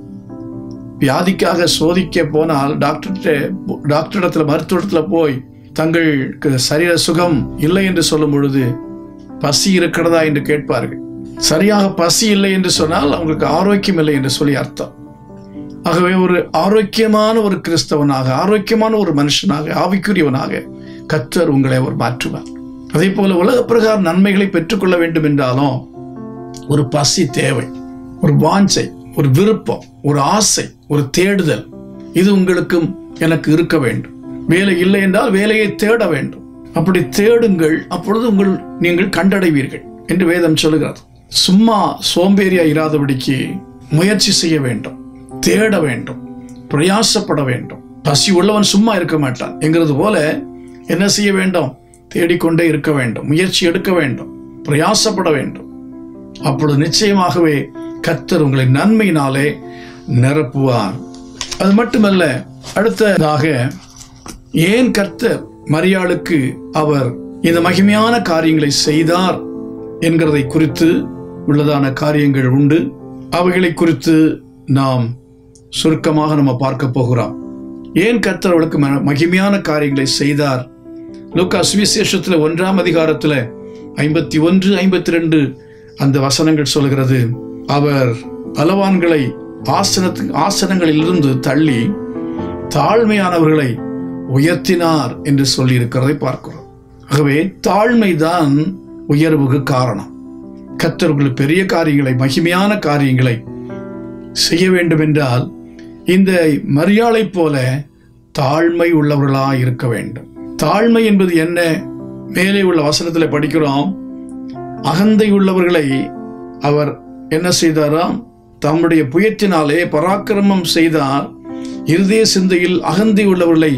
வியாதிக்காக சோதிக்க போனால் டாக்டரிடத்துல மருத்துவத்துல போய் தங்களுக்கு சரீர சுகம் இல்லை என்று சொல்லும் பொழுது பசி இருக்கிறதா என்று கேட்பார்கள். சரியாக பசி இல்லை என்று சொன்னால் அவங்களுக்கு ஆரோக்கியம் இல்லை என்று சொல்லி அர்த்தம். ஆகவே ஒரு ஆரோக்கியமான ஒரு கிறிஸ்தவனாக, ஆரோக்கியமான ஒரு மனுஷனாக, ஆவிக்குரியவனாக கர்த்தர் உங்களை அவர் மாற்றுவார். அதே போல உலக பிரகார நன்மைகளை பெற்றுக்கொள்ள வேண்டும் என்றாலும் ஒரு பசி தேவை, ஒரு வாஞ்சை, ஒரு விருப்பம், ஒரு ஆசை, ஒரு தேடுதல், இது உங்களுக்கும் எனக்கு இருக்க வேண்டும். வேலை இல்லை என்றால் வேலையை தேட வேண்டும். அப்படி தேடுங்கள், அப்பொழுது நீங்கள் கண்டடைவீர்கள் என்று வேதம் சொல்லுகிறது. சும்மா சோம்பேறியா இராதபடிக்கு முயற்சி செய்ய வேண்டும், தேட வேண்டும், பிரயாசப்பட வேண்டும். பசி உள்ளவன் சும்மா இருக்க மாட்டான் என்கிறது போல என்ன செய்ய வேண்டும்? தேடிக்கொண்டே இருக்க வேண்டும், முயற்சி எடுக்க வேண்டும், பிரயாசப்பட வேண்டும். அப்பொழுது நிச்சயமாகவே கர்த்தர் உங்களை நன்மையினாலே நிரப்புவார். அது மட்டுமல்ல, அடுத்ததாக ஏன் கர்த்தர் மரியாளுக்கு அவர் இந்த மகிமையான காரியங்களை செய்தார் என்கிறதை குறித்து உள்ளதான காரியங்கள் உண்டு. அவைகளை குறித்து நாம் சுருக்கமாக நம்ம பார்க்க போகிறோம். ஏன் கர்த்தர் அவளுக்கு மகிமையான காரியங்களை செய்தார்? லூக்கா சுவிசேஷத்துல 1ஆம் அதிகாரத்துல 51, 52 அந்த வசனங்கள் சொல்கிறது. அவர் பலவான்களை ஆசனங்களில் இருந்து தள்ளி தாழ்மையானவர்களை உயர்த்தினார் என்று சொல்லி இருக்கிறதை பார்க்கிறோம். ஆகவே தாழ்மைதான் உயர்வுக்கு காரணம். கர்த்தர் உங்களுக்கு பெரிய காரியங்களை, மகிமையான காரியங்களை செய்ய வேண்டும் என்றால் இந்த மரியாளை போல தாழ்மை உள்ளவர்களாக இருக்க வேண்டும். தாழ்மை என்பது என்ன? மேலே உள்ள வசனத்தில் படிக்கிறோம், அகந்தை உள்ளவர்களை அவர் என்ன செய்தாராம்? தம்முடைய புயத்தினாலே பராக்கிரமம் செய்தார், இருதய சிந்தையில் அகந்தை உள்ளவர்களை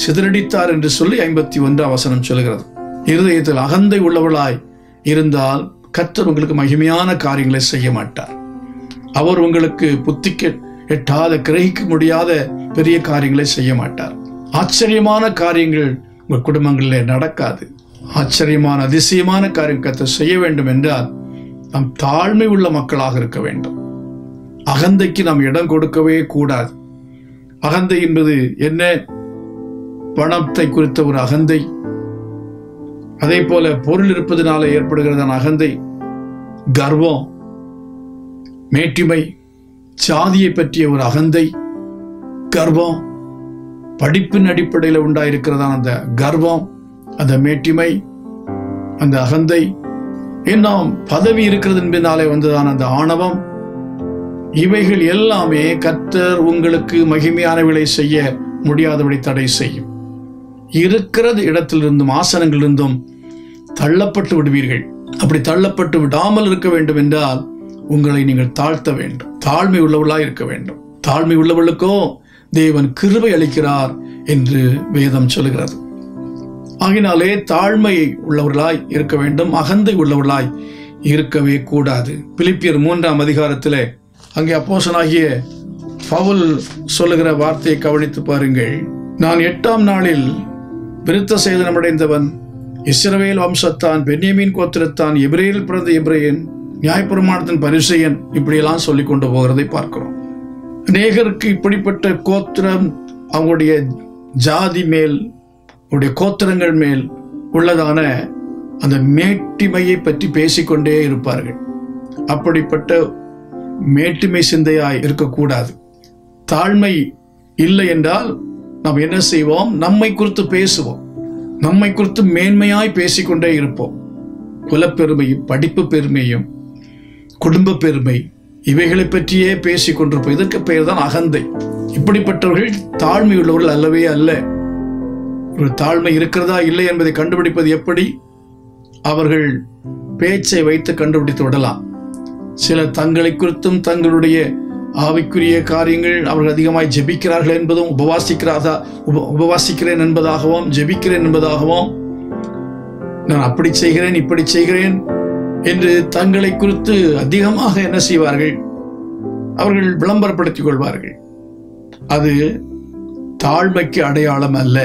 சிதறடித்தார் என்று சொல்லி 51ஆம் வசனம் சொல்கிறது. இருதயத்தில் அகந்தை உள்ளவர்களாய் இருந்தால் கர்த்தர் உங்களுக்கு மகிமையான காரியங்களை செய்ய மாட்டார். அவர் உங்களுக்கு புத்திக்கு எட்டாத, கிரகிக்க முடியாத பெரிய காரியங்களை செய்ய மாட்டார். ஆச்சரியமான காரியங்கள் உங்கள் குடும்பங்களிலே நடக்காது. ஆச்சரியமான, அதிசயமான காரியம் கர்த்தர் செய்ய வேண்டும் என்றால் நாம் தாழ்மை உள்ள மக்களாக இருக்க வேண்டும். அகந்தைக்கு நாம் இடம் கொடுக்கவே கூடாது. அகந்தை என்பது என்ன? பணத்தை குறித்த ஒரு அகந்தை, அதே போல பொருள் இருப்பதனால ஏற்படுகிறதான அகந்தை, கர்வம், மேட்டிமை, சாதியை பற்றிய ஒரு அகந்தை, கர்வம், படிப்பின் அடிப்படையில் உண்டாயிருக்கிறதான அந்த கர்வம், அந்த மேட்டிமை, அந்த அகந்தை, இன்னும் பதவி இருக்கிறது என்பதனாலே வந்ததான அந்த ஆணவம், இவைகள் எல்லாமே கர்த்தர் உங்களுக்கு மகிமையானவைகளை செய்ய முடியாதபடி தடை செய்யும். இருக்கிறது இடத்திலிருந்தும் ஆசனங்களிலிருந்தும் தள்ளப்பட்டு விடுவீர்கள். அப்படி தள்ளப்பட்டு விடாமல் இருக்க வேண்டும் என்றால் உங்களை நீங்கள் தாழ்த்த வேண்டும். தாழ்மை உள்ளவர்களாய் இருக்க வேண்டும். தாழ்மை உள்ளவர்களுக்கோ தேவன் கிருபை அளிக்கிறார் என்று வேதம் சொல்கிறது. ஆகினாலே தாழ்மை உள்ளவர்களாய் இருக்க வேண்டும், அகந்தை உள்ளவர்களாய் இருக்கவே கூடாது. பிலிப்பியர் 3ஆம் அதிகாரத்திலே அங்கே அப்போஸ்தலனாகிய பவுல் சொல்லுகிற வார்த்தையை கவனித்து பாருங்கள். நான் 8ஆம் நாளில் விருத்த சேதனமடைந்தவன், இஸ்ரவேல் வம்சத்தான், பென்யமீன் கோத்திரத்தான், எபிரேயரில் பிறந்த எபிரேயன், நியாயப்பிரமாணத்தின் பரிசேயன், இப்படியெல்லாம் சொல்லிக் கொண்டு போகிறதை பார்க்கிறோம். அநேகருக்கு இப்படிப்பட்ட கோத்திரம், அவங்களுடைய ஜாதி மேல், அவருடைய கோத்திரங்கள் மேல் உள்ளதான அந்த மேட்டிமையை பற்றி பேசிக்கொண்டே இருப்பார்கள். அப்படிப்பட்ட மேட்டிமை சிந்தையாய் இருக்கக்கூடாது. தாழ்மை இல்லை என்றால் நாம் என்ன செய்வோம்? நம்மை குறித்து பேசுவோம், நம்மை குறித்து மேன்மையாய் பேசிக்கொண்டே இருப்போம். குலப்பெருமையும், படிப்பு பெருமையும், குடும்ப பெருமை, இவைகளை பற்றியே பேசிக் கொண்டிருப்போம். இதற்கு பெயர் தான் அகந்தை. இப்படிப்பட்டவர்கள் தாழ்மை உள்ளவர்கள் அல்லவே அல்ல. ஒரு தாழ்மை இருக்கிறதா இல்லை என்பதை கண்டுபிடிப்பது எப்படி? அவர்கள் பேச்சை வைத்து கண்டுபிடித்து விடலாம். சிலர் தங்களை குறித்தும் தங்களுடைய ஆவிக்குரிய காரியங்கள், அவர்கள் அதிகமாய் ஜெபிக்கிறார்கள் என்பதும், உபவாசிக்கிறேன் என்பதாகவும், ஜெபிக்கிறேன் என்பதாகவும், நான் அப்படி செய்கிறேன் இப்படி செய்கிறேன் என்று தங்களை குறித்து அதிகமாக என்ன செய்வார்கள்? அவர்கள் விளம்பரப்படுத்திக் கொள்வார்கள். அது தாழ்மைக்கு அடையாளம் அல்ல.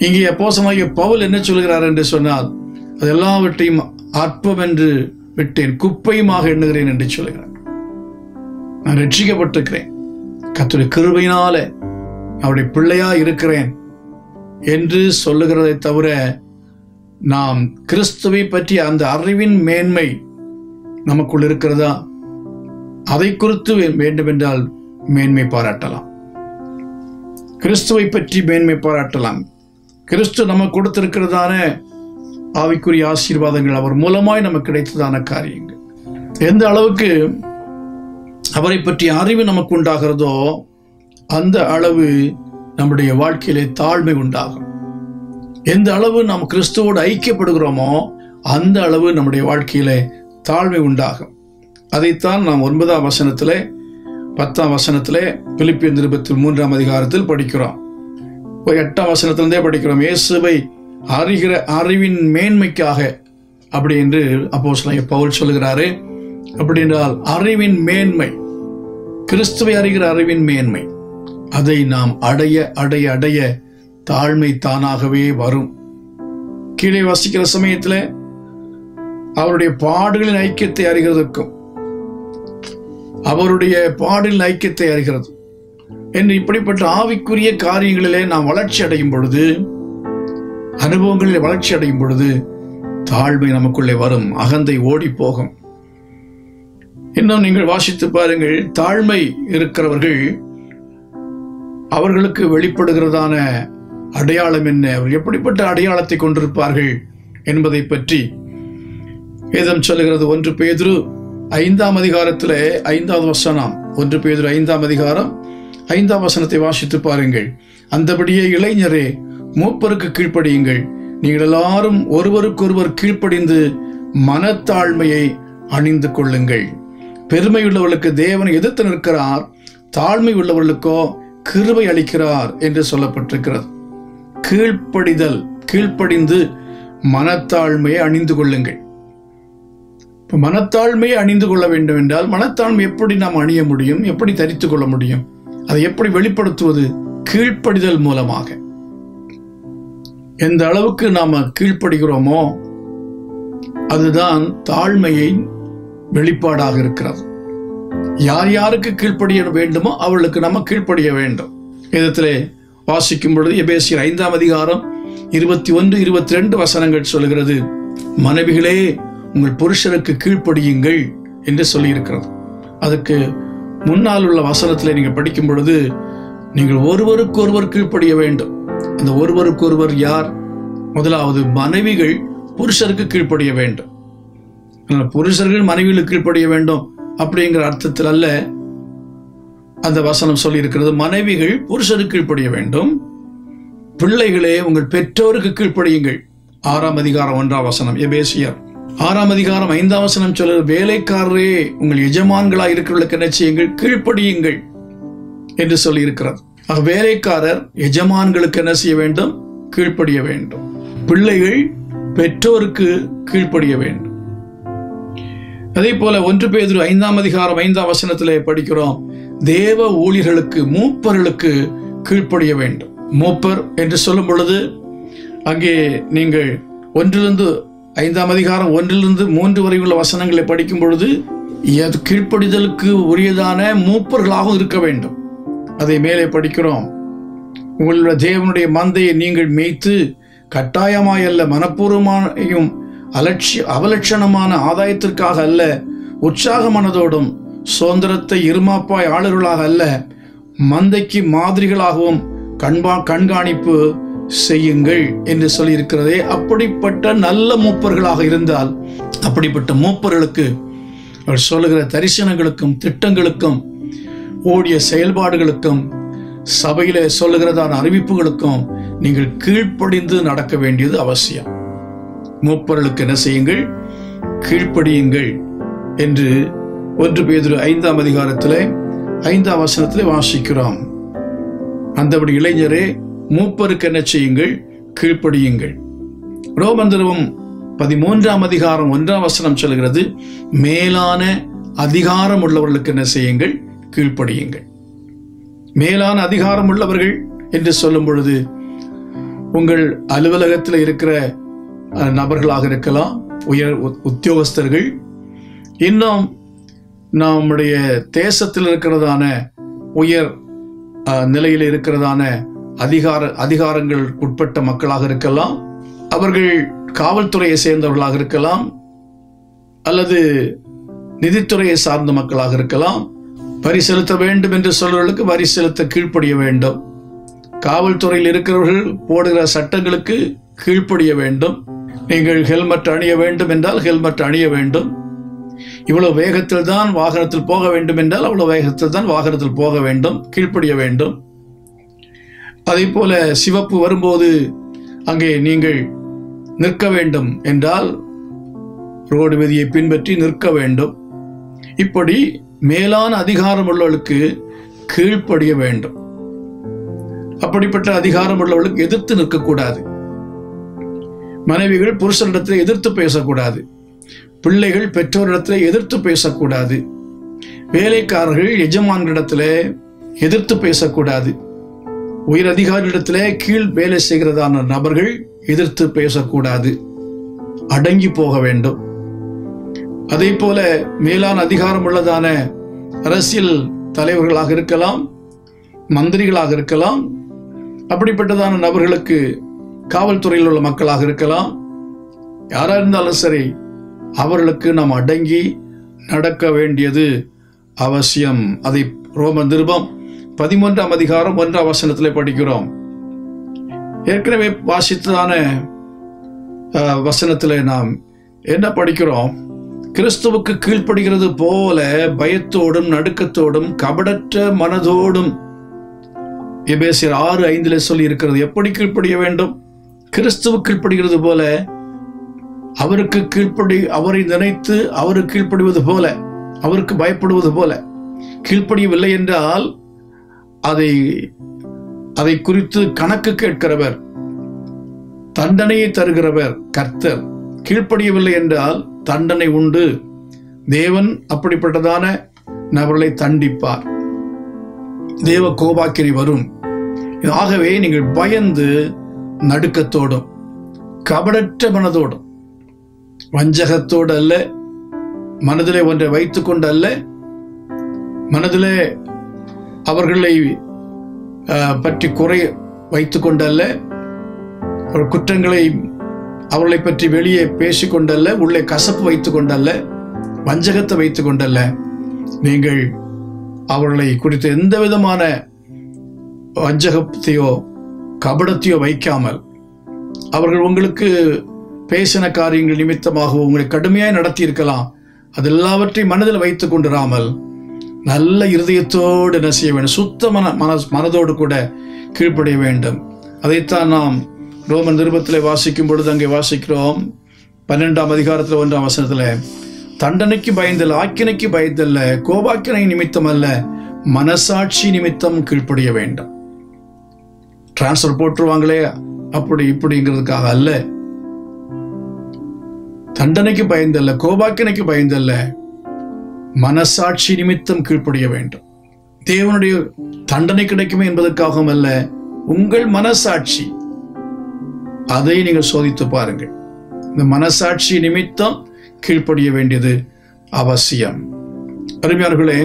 இங்கே அப்போஸ்தலனாகிய பவுல் என்ன சொல்கிறார் என்று சொன்னால், அது எல்லாவற்றையும் அற்பம் என்று விட்டேன், குப்பையுமாக எண்ணுகிறேன் என்று சொல்கிறார். நான் ரட்சிக்கப்பட்டிருக்கிறேன், கர்த்தருடைய கிருபையினால அவருடைய பிள்ளையா இருக்கிறேன் என்று சொல்லுகிறதை தவிர நாம் கிறிஸ்துவை பற்றிய அந்த அறிவின் மேன்மை நமக்குள் இருக்கிறதா? அதை குறித்து வேண்டுமென்றால் மேன்மை பாராட்டலாம். கிறிஸ்துவை பற்றி மேன்மை பாராட்டலாம். கிறிஸ்து நமக்கு கொடுத்திருக்கிறதான ஆவிக்குரிய ஆசீர்வாதங்கள், அவர் மூலமாய் நமக்கு கிடைத்ததான காரியங்கள், எந்த அளவுக்கு அவரை பற்றிய அறிவு நமக்கு உண்டாகிறதோ அந்த அளவு நம்முடைய வாழ்க்கையிலே தாழ்மை உண்டாகும். எந்த அளவு நாம் கிறிஸ்துவோடு ஐக்கியப்படுகிறோமோ அந்த அளவு நம்முடைய வாழ்க்கையிலே தாழ்மை உண்டாகும். அதைத்தான் நாம் 9ஆம் வசனத்திலே 10ஆம் வசனத்திலே பிலிப்பியர் 3ஆம் அதிகாரத்தில் படிக்கிறோம். 8ஆம் வசனத்திலிருந்தே படிக்கிறோம். இயேசுவை அறிகிற அறிவின் மேன்மைக்காக அப்படி என்று அப்போஸ்தலனாகிய பவுல் சொல்லுகிறாரு. அப்படி என்றால் அறிவின் மேன்மை, கிறிஸ்துவை அறிகிற அறிவின் மேன்மை, அதை நாம் அடைய அடைய அடைய தாழ்மை தானாகவே வரும். கீழே வாசிக்கிற சமயத்தில் அவருடைய பாடுகளின் ஐக்கியத்தை அறிகிறதற்கும் அவருடைய பாடலின் ஐக்கியத்தை அறிகிறது என்று இப்படிப்பட்ட ஆவிக்குரிய காரியங்களிலே நாம் வளர்ச்சி அடையும் பொழுது, அனுபவங்களில் வளர்ச்சி அடையும் பொழுது தாழ்மை நமக்குள்ளே வரும், அகந்தை ஓடி போகும். இன்னும் நீங்கள் வாசித்து பாருங்கள், தாழ்மை இருக்கிறவர்கள் அவர்களுக்கு வெளிப்படுகிறதான அடையாளம் என்ன, அவர் எப்படிப்பட்ட அடையாளத்தை கொண்டிருப்பார்கள் என்பதை பற்றி வேதம் சொல்லுகிறது 1 பேதுரு 5ஆம் அதிகாரத்திலே 5வது வசனம். 1 பேதுரு 5ஆம் அதிகாரம் 5ஆம் வசனத்தை வாசித்து பாருங்கள். அந்தபடியே இளைஞரே, மூப்பருக்கு கீழ்ப்படியுங்கள். நீங்கள் எல்லாரும் ஒருவருக்கொருவர் கீழ்ப்படிந்து மனத்தாழ்மையை அணிந்து கொள்ளுங்கள். பெருமை உள்ளவர்களுக்கு தேவன் எதிர்த்து நிற்கிறார், தாழ்மை உள்ளவர்களுக்கோ கிருபை அளிக்கிறார் என்று சொல்லப்பட்டிருக்கிறது. கீழ்ப்படிதல், கீழ்ப்படிந்து மனத்தாழ்மையை அணிந்து கொள்ளுங்கள். மனத்தாழ்மையை அணிந்து கொள்ள வேண்டும் என்றால், மனத்தாழ்மை எப்படி நாம் அணிய முடியும், எப்படி தரித்து கொள்ள முடியும், அதை எப்படி வெளிப்படுத்துவது? கீழ்ப்படிதல் மூலமாக. எந்த அளவுக்கு நாம கீழ்ப்படுகிறோமோ அதுதான் தாழ்மையை வெளிப்பாடாக இருக்கிறது. யார் யாருக்கு கீழ்ப்படிய வேண்டுமோ அவர்களுக்கு நம்ம கீழ்ப்படிய வேண்டும். வேதத்திலே வாசிக்கும் பொழுது எபேசியர் 5ஆம் அதிகாரம் 21, 22 வசனங்கள் சொல்கிறது, மனைவிகளே உங்கள் புருஷருக்கு கீழ்ப்படியுங்கள் என்று சொல்லியிருக்கிறது. அதுக்கு முன்னால் உள்ள வசனத்தில் நீங்கள் படிக்கும் பொழுது, நீங்கள் ஒருவருக்கொருவர் கீழ்ப்படிய வேண்டும். அந்த ஒருவருக்கொருவர் யார்? முதலாவது மனைவிகள் புருஷருக்கு கீழ்ப்படிய வேண்டும். புருஷர்கள் மனைவிகளுக்கு கீழ்ப்படிய வேண்டும் அப்படிங்கிற அர்த்தத்தில் அல்ல அந்த வசனம் சொல்லி இருக்கிறது. மனைவிகள் புருஷருக்கு கீழ்ப்படிய வேண்டும். பிள்ளைகளே உங்கள் பெற்றோருக்கு கீழ்ப்படியுங்கள். 6ஆம் அதிகாரம் 1ஆம் வசனம். எபேசியர் 6ஆம் அதிகாரம் 5ஆம் வசனம் சொல்லுது, வேலைக்காரரே உங்கள் எஜமான்களாக இருக்கிறவர்களுக்கு என்ன செய்யுங்கள்? கீழ்ப்படியுங்கள் என்று சொல்லி இருக்கிறார். வேலைக்காரர் எஜமான்களுக்கு என்ன செய்ய வேண்டும்? கீழ்ப்படிய வேண்டும். பிள்ளைகள் பெற்றோருக்கு கீழ்ப்படிய வேண்டும். அதே போல 1 பேதுரு 5ஆம் அதிகாரம் 5ஆம் வசனத்திலே படிக்கிறோம், தேவ ஊழியர்களுக்கு, மூப்பர்களுக்கு கீழ்ப்படிய வேண்டும். மூப்பர் என்று சொல்லும் பொழுது அங்கே நீங்கள் 5ஆம் அதிகாரம் 1-3 வரை உள்ள வசனங்களை படிக்கும் பொழுது கீழ்ப்படிதலுக்கு உரியதான மூப்பர்களாகவும் இருக்க வேண்டும். அதை மேலே படிக்கிறோம், உங்களுடைய தேவனுடைய மந்தையை நீங்கள் மேய்த்து கட்டாயமாயல்ல மனப்பூர்வமாயும் அவலட்சணமான ஆதாயத்திற்காக அல்ல, உற்சாக மனதோடும் சுதந்திரத்தை இருமாப்பாய் ஆளுநர்களாக அல்ல, மந்தைக்கு மாதிரிகளாகவும் கண்காணிப்பு செய்யுங்கள் என்று சொல்லியிருக்கிறதே. அப்படிப்பட்ட நல்ல மூப்பர்களாக இருந்தால், அப்படிப்பட்ட மூப்பர்களுக்கு அவர் சொல்லுகிற தரிசனங்களுக்கும் திட்டங்களுக்கும் ஓடிய செயல்பாடுகளுக்கும் சபையிலே சொல்லுகிறதான அறிவிப்புகளுக்கும் நீங்கள் கீழ்ப்படிந்து நடக்க வேண்டியது அவசியம். மூப்பர்களுக்கு என்ன செய்யுங்கள்? கீழ்ப்படியுங்கள் என்று 1 பேதுரு 5ஆம் அதிகாரத்திலே 5ஆம் வசனத்திலே வாசிக்கிறோம். அந்தபடி இளைஞரே மூப்பருக்கு என்ன செய்யுங்கள்? கீழ்ப்படியுங்கள். ரோமந்தரவும் 13ஆம் அதிகாரம் 1ஆம் வசனம் சொல்கிறது, மேலான அதிகாரம் உள்ளவர்களுக்கு என்ன செய்யுங்கள்? கீழ்ப்படியுங்கள். மேலான அதிகாரம் உள்ளவர்கள் என்று சொல்லும் பொழுது உங்கள் அலுவலகத்தில் இருக்கிற நபர்களாக இருக்கலாம், உயர் உத்தியோகஸ்தர்கள், இன்னும் நம்முடைய தேசத்தில் இருக்கிறதான உயர் நிலையில் இருக்கிறதான அதிகாரங்களுக்கு உட்பட்ட மக்களாக இருக்கலாம், அவர்கள் காவல்துறையை சேர்ந்தவர்களாக இருக்கலாம், அல்லது நிதித்துறையை சார்ந்த மக்களாக இருக்கலாம். வரி செலுத்த வேண்டும் என்று சொல்றவர்களுக்கு வரி செலுத்த கீழ்ப்படிய வேண்டும். காவல்துறையில் இருக்கிறவர்கள் போடுகிற சட்டங்களுக்கு கீழ்ப்படிய வேண்டும். நீங்கள் ஹெல்மெட் அணிய வேண்டும் என்றால் ஹெல்மெட் அணிய வேண்டும். இவ்வளவு வேகத்தில் தான் வாகனத்தில் போக வேண்டும் என்றால் அவ்வளவு வேகத்தில் தான் வாகனத்தில் போக வேண்டும், கீழ்ப்படிய வேண்டும். அதே போல சிவப்பு வரும்போது அங்கே நீங்கள் நிற்க வேண்டும் என்றால் ரோடு விதியை பின்பற்றி நிற்க வேண்டும். இப்படி மேலான அதிகாரம் உள்ளவர்களுக்கு கீழ்ப்படிய வேண்டும். அப்படிப்பட்ட அதிகாரம் உள்ளவர்களுக்கு எதிர்த்து நிற்கக்கூடாது. மனைவிகள் புருஷனிடத்தில் எதிர்த்து பேசக்கூடாது. பிள்ளைகள் பெற்றோரிடத்தில் எதிர்த்து பேசக்கூடாது. வேலைக்காரர்கள் எஜமான்களிடத்தில் எதிர்த்து பேசக்கூடாது. உயர் அதிகாரியிடத்தில் கீழ் வேலை செய்கிறதான நபர்கள் எதிர்த்து பேசக்கூடாது, அடங்கி போக வேண்டும். அதே போல மேலான அதிகாரம் உள்ளதான அரசியல் தலைவர்களாக இருக்கலாம், மந்திரிகளாக இருக்கலாம், அப்படிப்பட்டதான நபர்களுக்கு காவல்துறையில் உள்ள மக்களாக இருக்கலாம், யாரா இருந்தாலும் சரி, அவர்களுக்கு நாம் அடங்கி நடக்க வேண்டியது அவசியம். அதை ரோமர் நிருபம் 13ஆம் அதிகாரம் 1ஆம் வசனத்தில் படிக்கிறோம். ஏற்கனவே வாசித்ததான வசனத்தில் நாம் என்ன படிக்கிறோம்? கிறிஸ்துவுக்கு கீழ்ப்படுகிறது போல பயத்தோடும் நடுக்கத்தோடும் கபடற்ற மனதோடும். எபேசியர் 6:5 சொல்லி இருக்கிறது. எப்படி கீழ்ப்படிய வேண்டும்? கிறிஸ்துவுக்கு கீழ்ப்படுகிறது போல, அவருக்கு அவரை நினைத்து அவருக்கு கீழ்ப்படிவது போல, அவருக்கு பயப்படுவது போல. கீழ்ப்படியவில்லை என்றால் அதை குறித்து கணக்கு கேட்கிறவர், தண்டனையை தருகிறவர் கர்த்தர். கீழ்ப்படியவில்லை என்றால் தண்டனை உண்டு. தேவன் அப்படிப்பட்டதான நபர்களை தண்டிப்பார். தேவ கோபாக்கினை வரும். ஆகவே நீங்கள் பயந்து நடுக்கத்தோடும் கபடற்ற மனதோடும், வஞ்சகத்தோடு அல்ல, மனதிலே ஒன்றை வைத்துக் கொண்டு அல்ல, மனதிலே அவர்களை பற்றி குறை வைத்துக் கொண்டல்ல, குற்றங்களை அவர்களை பற்றி வெளியே பேசிக்கொண்டல்ல, உள்ளே கசப்பு வைத்துக் கொண்டல்ல, வஞ்சகத்தை வைத்துக் கொண்டல்ல, நீங்கள் அவர்களை குறித்து எந்த விதமான வஞ்சகத்தையோ கபடத்தையோ வைக்காமல், அவர்கள் உங்களுக்கு பேசின காரியங்கள் நிமித்தமாக உங்களை கடுமையாக நடத்தி இருக்கலாம், அது எல்லாவற்றையும் மனதில் வைத்துக் கொண்டிராமல் நல்ல இருதயத்தோடு என்ன செய்ய வேண்டும்? சுத்த மனதோடு கூட கீழ்ப்படிய வேண்டும். அதைத்தான் நாம் ரோமன் நிருபத்தில் வாசிக்கும் பொழுது அங்கே வாசிக்கிறோம். 12ஆம் அதிகாரத்தில் 1ஆம் வசனத்தில், தண்டனைக்கு பயந்தல்ல, ஆக்கினைக்கு பயந்தல்ல, கோபாக்கினை நிமித்தம் அல்ல, மனசாட்சி நிமித்தம் கீழ்ப்படிய வேண்டும். டிரான்ஸ்பர் போட்டுருவாங்களே அப்படி இப்படிங்கிறதுக்காக அல்ல. தண்டனைக்கு பயந்தல்ல, கோபாக்கினைக்கு பயந்தல்ல, மனசாட்சி நிமித்தம் கீழ்ப்படிய வேண்டும். தேவனுடைய தண்டனை கிடைக்குமே என்பதற்காகவும் அல்ல, உங்கள் மனசாட்சி, அதை நீங்கள் சோதித்து பாருங்கள். இந்த மனசாட்சி நிமித்தம் கீழ்ப்படிய வேண்டியது அவசியம். அருமையானவர்களே,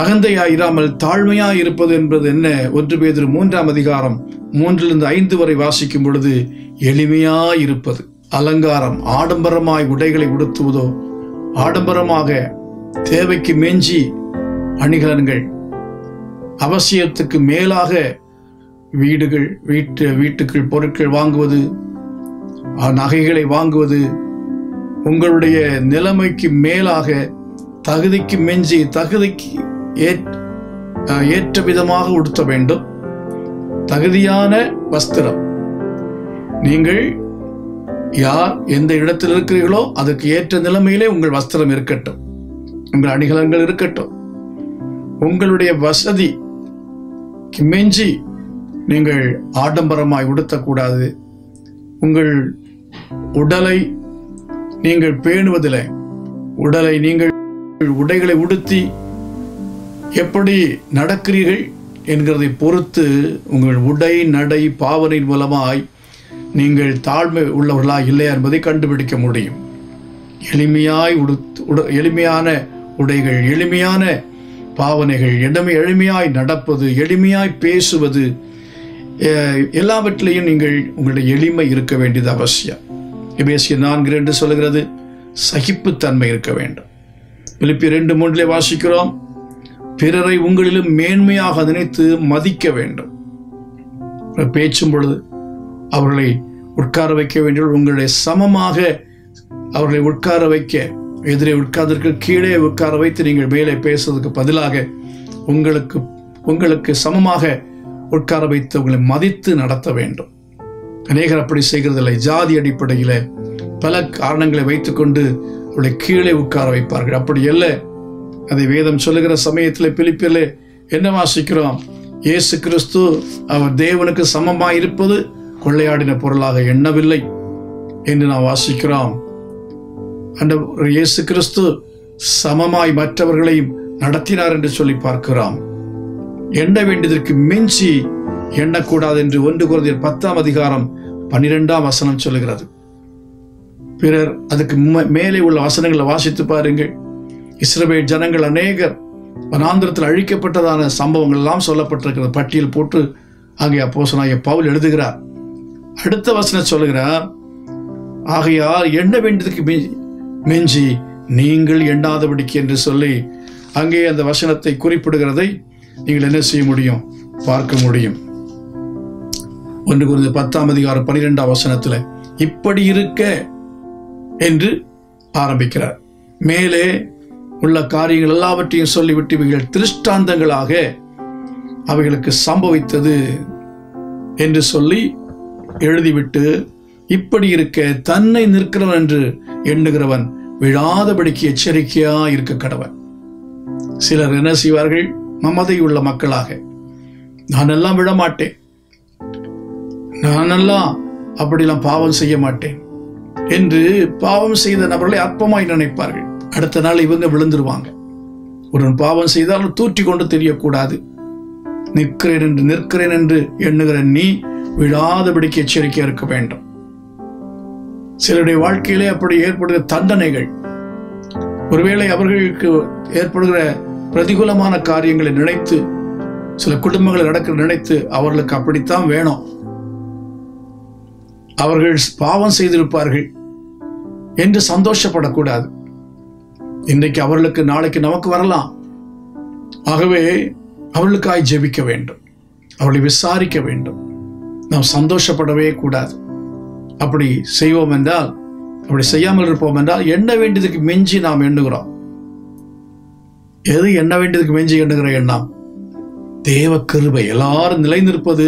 அகந்தையாயிராமல் தாழ்மையாய் இருப்பது என்பது என்ன? 1 பேதுரு 3ஆம் அதிகாரம் 3-5 வரை வாசிக்கும் பொழுது, எளிமையாய் இருப்பது. அலங்காரம், ஆடம்பரமாய் உடைகளை உடுத்துவதோ, ஆடம்பரமாக தேவைக்கு மேஞ்சி அணிகலன்கள், அவசியத்துக்கு மேலாக வீட்டுக்குள் பொருட்கள் வாங்குவது, நகைகளை வாங்குவது, உங்களுடைய நிலைமைக்கு மேலாக தகுதிக்கு மிஞ்சி தகுதிக்கு ஏற்ற விதமாக உடுத்த வேண்டும். தகுதியான வஸ்திரம். நீங்கள் யார் எந்த இடத்தில் இருக்கிறீர்களோ அதற்கு ஏற்ற நிலைமையிலே உங்கள் வஸ்திரம் இருக்கட்டும், உங்கள் அணிகலன்கள் இருக்கட்டும். உங்களுடைய வசதிக்கு மிஞ்சி நீங்கள் ஆடம்பரமாய் உடுத்தக்கூடாது. உங்கள் உடலை நீங்கள் பேணுவதில்லை. நீங்கள் உடைகளை உடுத்தி எப்படி நடக்கிறீர்கள் என்கிறதை பொறுத்து உங்கள் உடை நடை பாவனையின் மூலமாய் நீங்கள் தாழ்மை உள்ளவர்களா இல்லையா என்பதை கண்டுபிடிக்க முடியும். எளிமையான உடைகள், எளிமையான பாவனைகள், எளிமையாய் நடப்பது, எளிமையாய் பேசுவது, எல்லாவற்றிலையும் நீங்கள் உங்களுடைய எளிமை இருக்க வேண்டியது அவசியம். எபேசியர் 4:2 சொல்கிறது, சகிப்புத்தன்மை இருக்க வேண்டும். பிலிப்பியர் 2:3 வாசிக்கிறோம், பிறரை உங்களிலும் மேன்மையாக நினைத்து மதிக்க வேண்டும். பேச்சும் பொழுது அவர்களை உட்கார வைக்க வேண்டிய உங்களுடைய சமமாக அவர்களை உட்கார வைக்க, எதிரே உட்கார்ந்திருக்க கீழே உட்கார வைத்து நீங்கள் மேலே பேசுவதற்கு பதிலாக உங்களுக்கு சமமாக உட்கார வைத்து உங்களை மதித்து நடத்த வேண்டும். அநேகர் அப்படி செய்கிறதில்லை. ஜாதி அடிப்படையில் பல காரணங்களை வைத்துக்கொண்டு அவர்களை கீழே உட்கார வைப்பார்கள். அப்படி அல்ல. அதை வேதம் சொல்லுகிற சமயத்தில் பிலிப்பியரிலே என்ன வாசிக்கிறோம்? இயேசு கிறிஸ்து அவர் தேவனுக்கு சமமாய் இருப்பது கொள்ளையாடின பொருளாக எண்ணவில்லை என்று நாம் வாசிக்கிறோம். அந்த இயேசு கிறிஸ்து சமமாய் மற்றவர்களையும் நடத்தினார் என்று சொல்லி பார்க்கிறோம். எண்ண வேண்டியதற்கு மிஞ்சி எண்ணக்கூடாது என்று 1 கொரிந்தியர் 10ஆம் அதிகாரம் 12ஆம் வசனம் சொல்லுகிறது. பிறர் அதுக்கு மேலே உள்ள வசனங்களை வாசித்து பாருங்கள். இஸ்ரவேல் ஜனங்கள் அநேகர் வனாந்திரத்தில் அழிக்கப்பட்டதான சம்பவங்கள் எல்லாம் சொல்லப்பட்டிருக்கிறது. பட்டியல் போட்டு அங்கே அப்போஸ்தலனாகிய பவுல் எழுதுகிறார். அடுத்த வசனம் சொல்லுகிறார், ஆகையால் எண்ண வேண்டியதுக்கு மிஞ்சி நீங்கள் எண்ணாதபடிக்கு என்று சொல்லி அங்கே அந்த வசனத்தை குறிப்பிடுகிறதை நீங்கள் என்ன செய்ய முடியும்? பார்க்க முடியும். 1 கொரிந்தியர் 10ஆம் அதிகாரம் 12ஆம் வசனத்தில் இப்படி இருக்க என்று ஆரம்பிக்கிறார். மேலே உள்ள காரியங்கள் எல்லாவற்றையும் சொல்லிவிட்டு இவைகள் திருஷ்டாந்தங்களாக அவைகளுக்கு சம்பவித்தது என்று சொல்லி எழுதிவிட்டு, இப்படி இருக்க தன்னை நிற்கிறவன் என்று எண்ணுகிறவன் விழாதபடிக்கு எச்சரிக்கையா இருக்க கடவன். சிலர் என்ன செய்வார்கள்? மமதை உள்ள மக்களாக, நானெல்லாம் விழமாட்டேன், நானெல்லாம் அப்படிலாம் பாவம் செய்ய மாட்டேன் என்று பாவம் செய்த நபர்களை அற்பமாய் நினைப்பார்கள். அடுத்த நாள் இவங்க விழுந்துருவாங்க. ஒரு பாவம் செய்தால் தூற்றி கொண்டு தெரியக்கூடாது. நிற்கிறேன் என்று எண்ணுகிற நீ விழாதபடிக்கு எச்சரிக்கையா இருக்க வேண்டும். சிலருடைய வாழ்க்கையிலே அப்படி ஏற்படுகிற தண்டனைகள், ஒருவேளை அவர்களுக்கு ஏற்படுகிற பிரதிகூலமான காரியங்களை நினைத்து, சில குடும்பங்களை நடக்க நினைத்து அவர்களுக்கு அப்படித்தான் வேணும், அவர்கள் பாவம் செய்திருப்பார்கள் என்று சந்தோஷப்படக்கூடாது. இன்றைக்கு அவர்களுக்கு நாளைக்கு நமக்கு வரலாம். ஆகவே அவர்களுக்காய் ஜெபிக்க வேண்டும், அவளை விசாரிக்க வேண்டும். நாம் சந்தோஷப்படவே கூடாது. அப்படி செய்வோம் என்றால், அப்படி செய்யாமல் இருப்போம் என்றால், எண்ண வேண்டியதுக்கு மிஞ்சி நாம் எண்ணுகிறோம். எது எண்ண வேண்டியதுக்கு மிஞ்சி எண்ணுகிற எண்ணம்? தேவ கிருபை. எல்லாரும் நிலைநிற்பது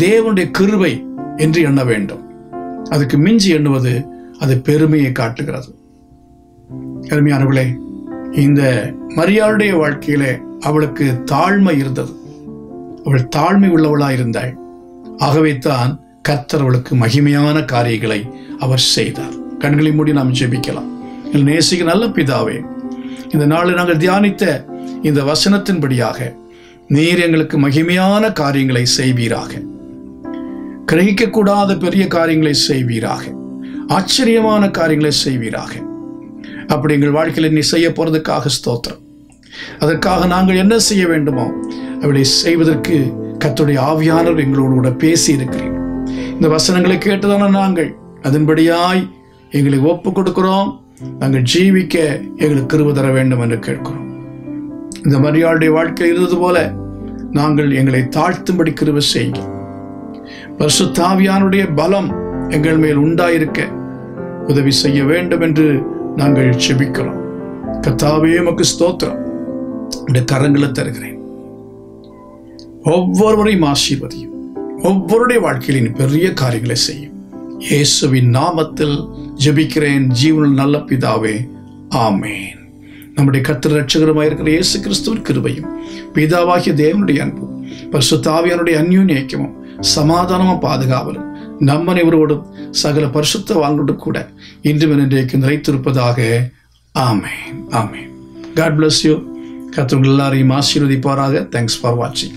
தேவனுடைய கிருபை என்று எண்ண வேண்டும். அதுக்கு மிஞ்சி எண்ணுவது அது பெருமையை காட்டுகிறது. அருமையானவர்களே, இந்த மரியாளுடைய வாழ்க்கையிலே அவளுக்கு தாழ்மை இருந்தது. அவள் தாழ்மை உள்ளவளா இருந்தாள். ஆகவே தான் கர்த்தர் அவளுக்கு மகிமையான காரியங்களை அவர் செய்தார். கண்களை மூடி நாம் ஜெபிக்கலாம். நேசிக்க நல்ல பிதாவே, இந்த நாளில் நாங்கள் தியானித்த இந்த வசனத்தின்படியாக நீர் எங்களுக்கு மகிமையான காரியங்களை செய்வீராக. கிரகிக்கக்கூடாத பெரிய காரியங்களை செய்வீராக. ஆச்சரியமான காரியங்களை செய்வீராக. அப்படி எங்கள் வாழ்க்கையில் நீ செய்ய போறதுக்காக ஸ்தோத்திரம். அதற்காக நாங்கள் என்ன செய்ய வேண்டுமோ அவளை செய்வதற்கு கர்த்தருடைய ஆவியானவர் எங்களோடு கூட பேசி இருக்கிறேன். இந்த வசனங்களை கேட்டுதான நாங்கள் அதன்படியாய் எங்களை ஒப்பு கொடுக்கிறோம். நாங்கள் ஜீவிக்க எங்களுக்கு கிருபை தர வேண்டும் என்று கேட்கிறோம். இந்த மரியாளுடைய வாழ்க்கை இருந்தது போல நாங்கள் எங்களை தாழ்த்தும்படி கிருபை செய்யுங்க. பரிசுத்த ஆவியானுடைய பலம் எங்கள் மேல் உண்டாயிருக்க உதவி செய்ய வேண்டும் என்று நாங்கள் ஜெபிக்கிறோம். கர்த்தாவே, உமக்கு ஸ்தோத்திரம். இந்த கரங்களை தருகிறேன். ஒவ்வொருவரையும் ஆசீர்வதியும். ஒவ்வொருடைய வாழ்க்கையிலும் பெரிய காரியங்களை செய்யும். இயேசுவின் நாமத்தில் ஜெபிக்கிறேன் ஜீவனில் நல்ல பிதாவே, ஆமேன். நம்முடைய கர்த்தர் ரட்சகருமாய் இருக்கிற இயேசு கிறிஸ்துவின் கிருபையும் பிதாவாகிய தேவனுடைய அன்பும் பரிசுத்த ஆவியானுடைய அந்யோன்ய ஐக்கியமும் சமாதானமும் பாதுகாவலும் நம்ம அனைவரோடும் சகல பரிசுத்தவான்களோடும் கூட இன்றும் இன்றைக்கு நிலைத்திருப்பதாக. ஆமேன், ஆமேன். God bless you. கர்த்தர் எல்லாரையும் ஆசீர்வதிப்பாராக. Thanks for watching.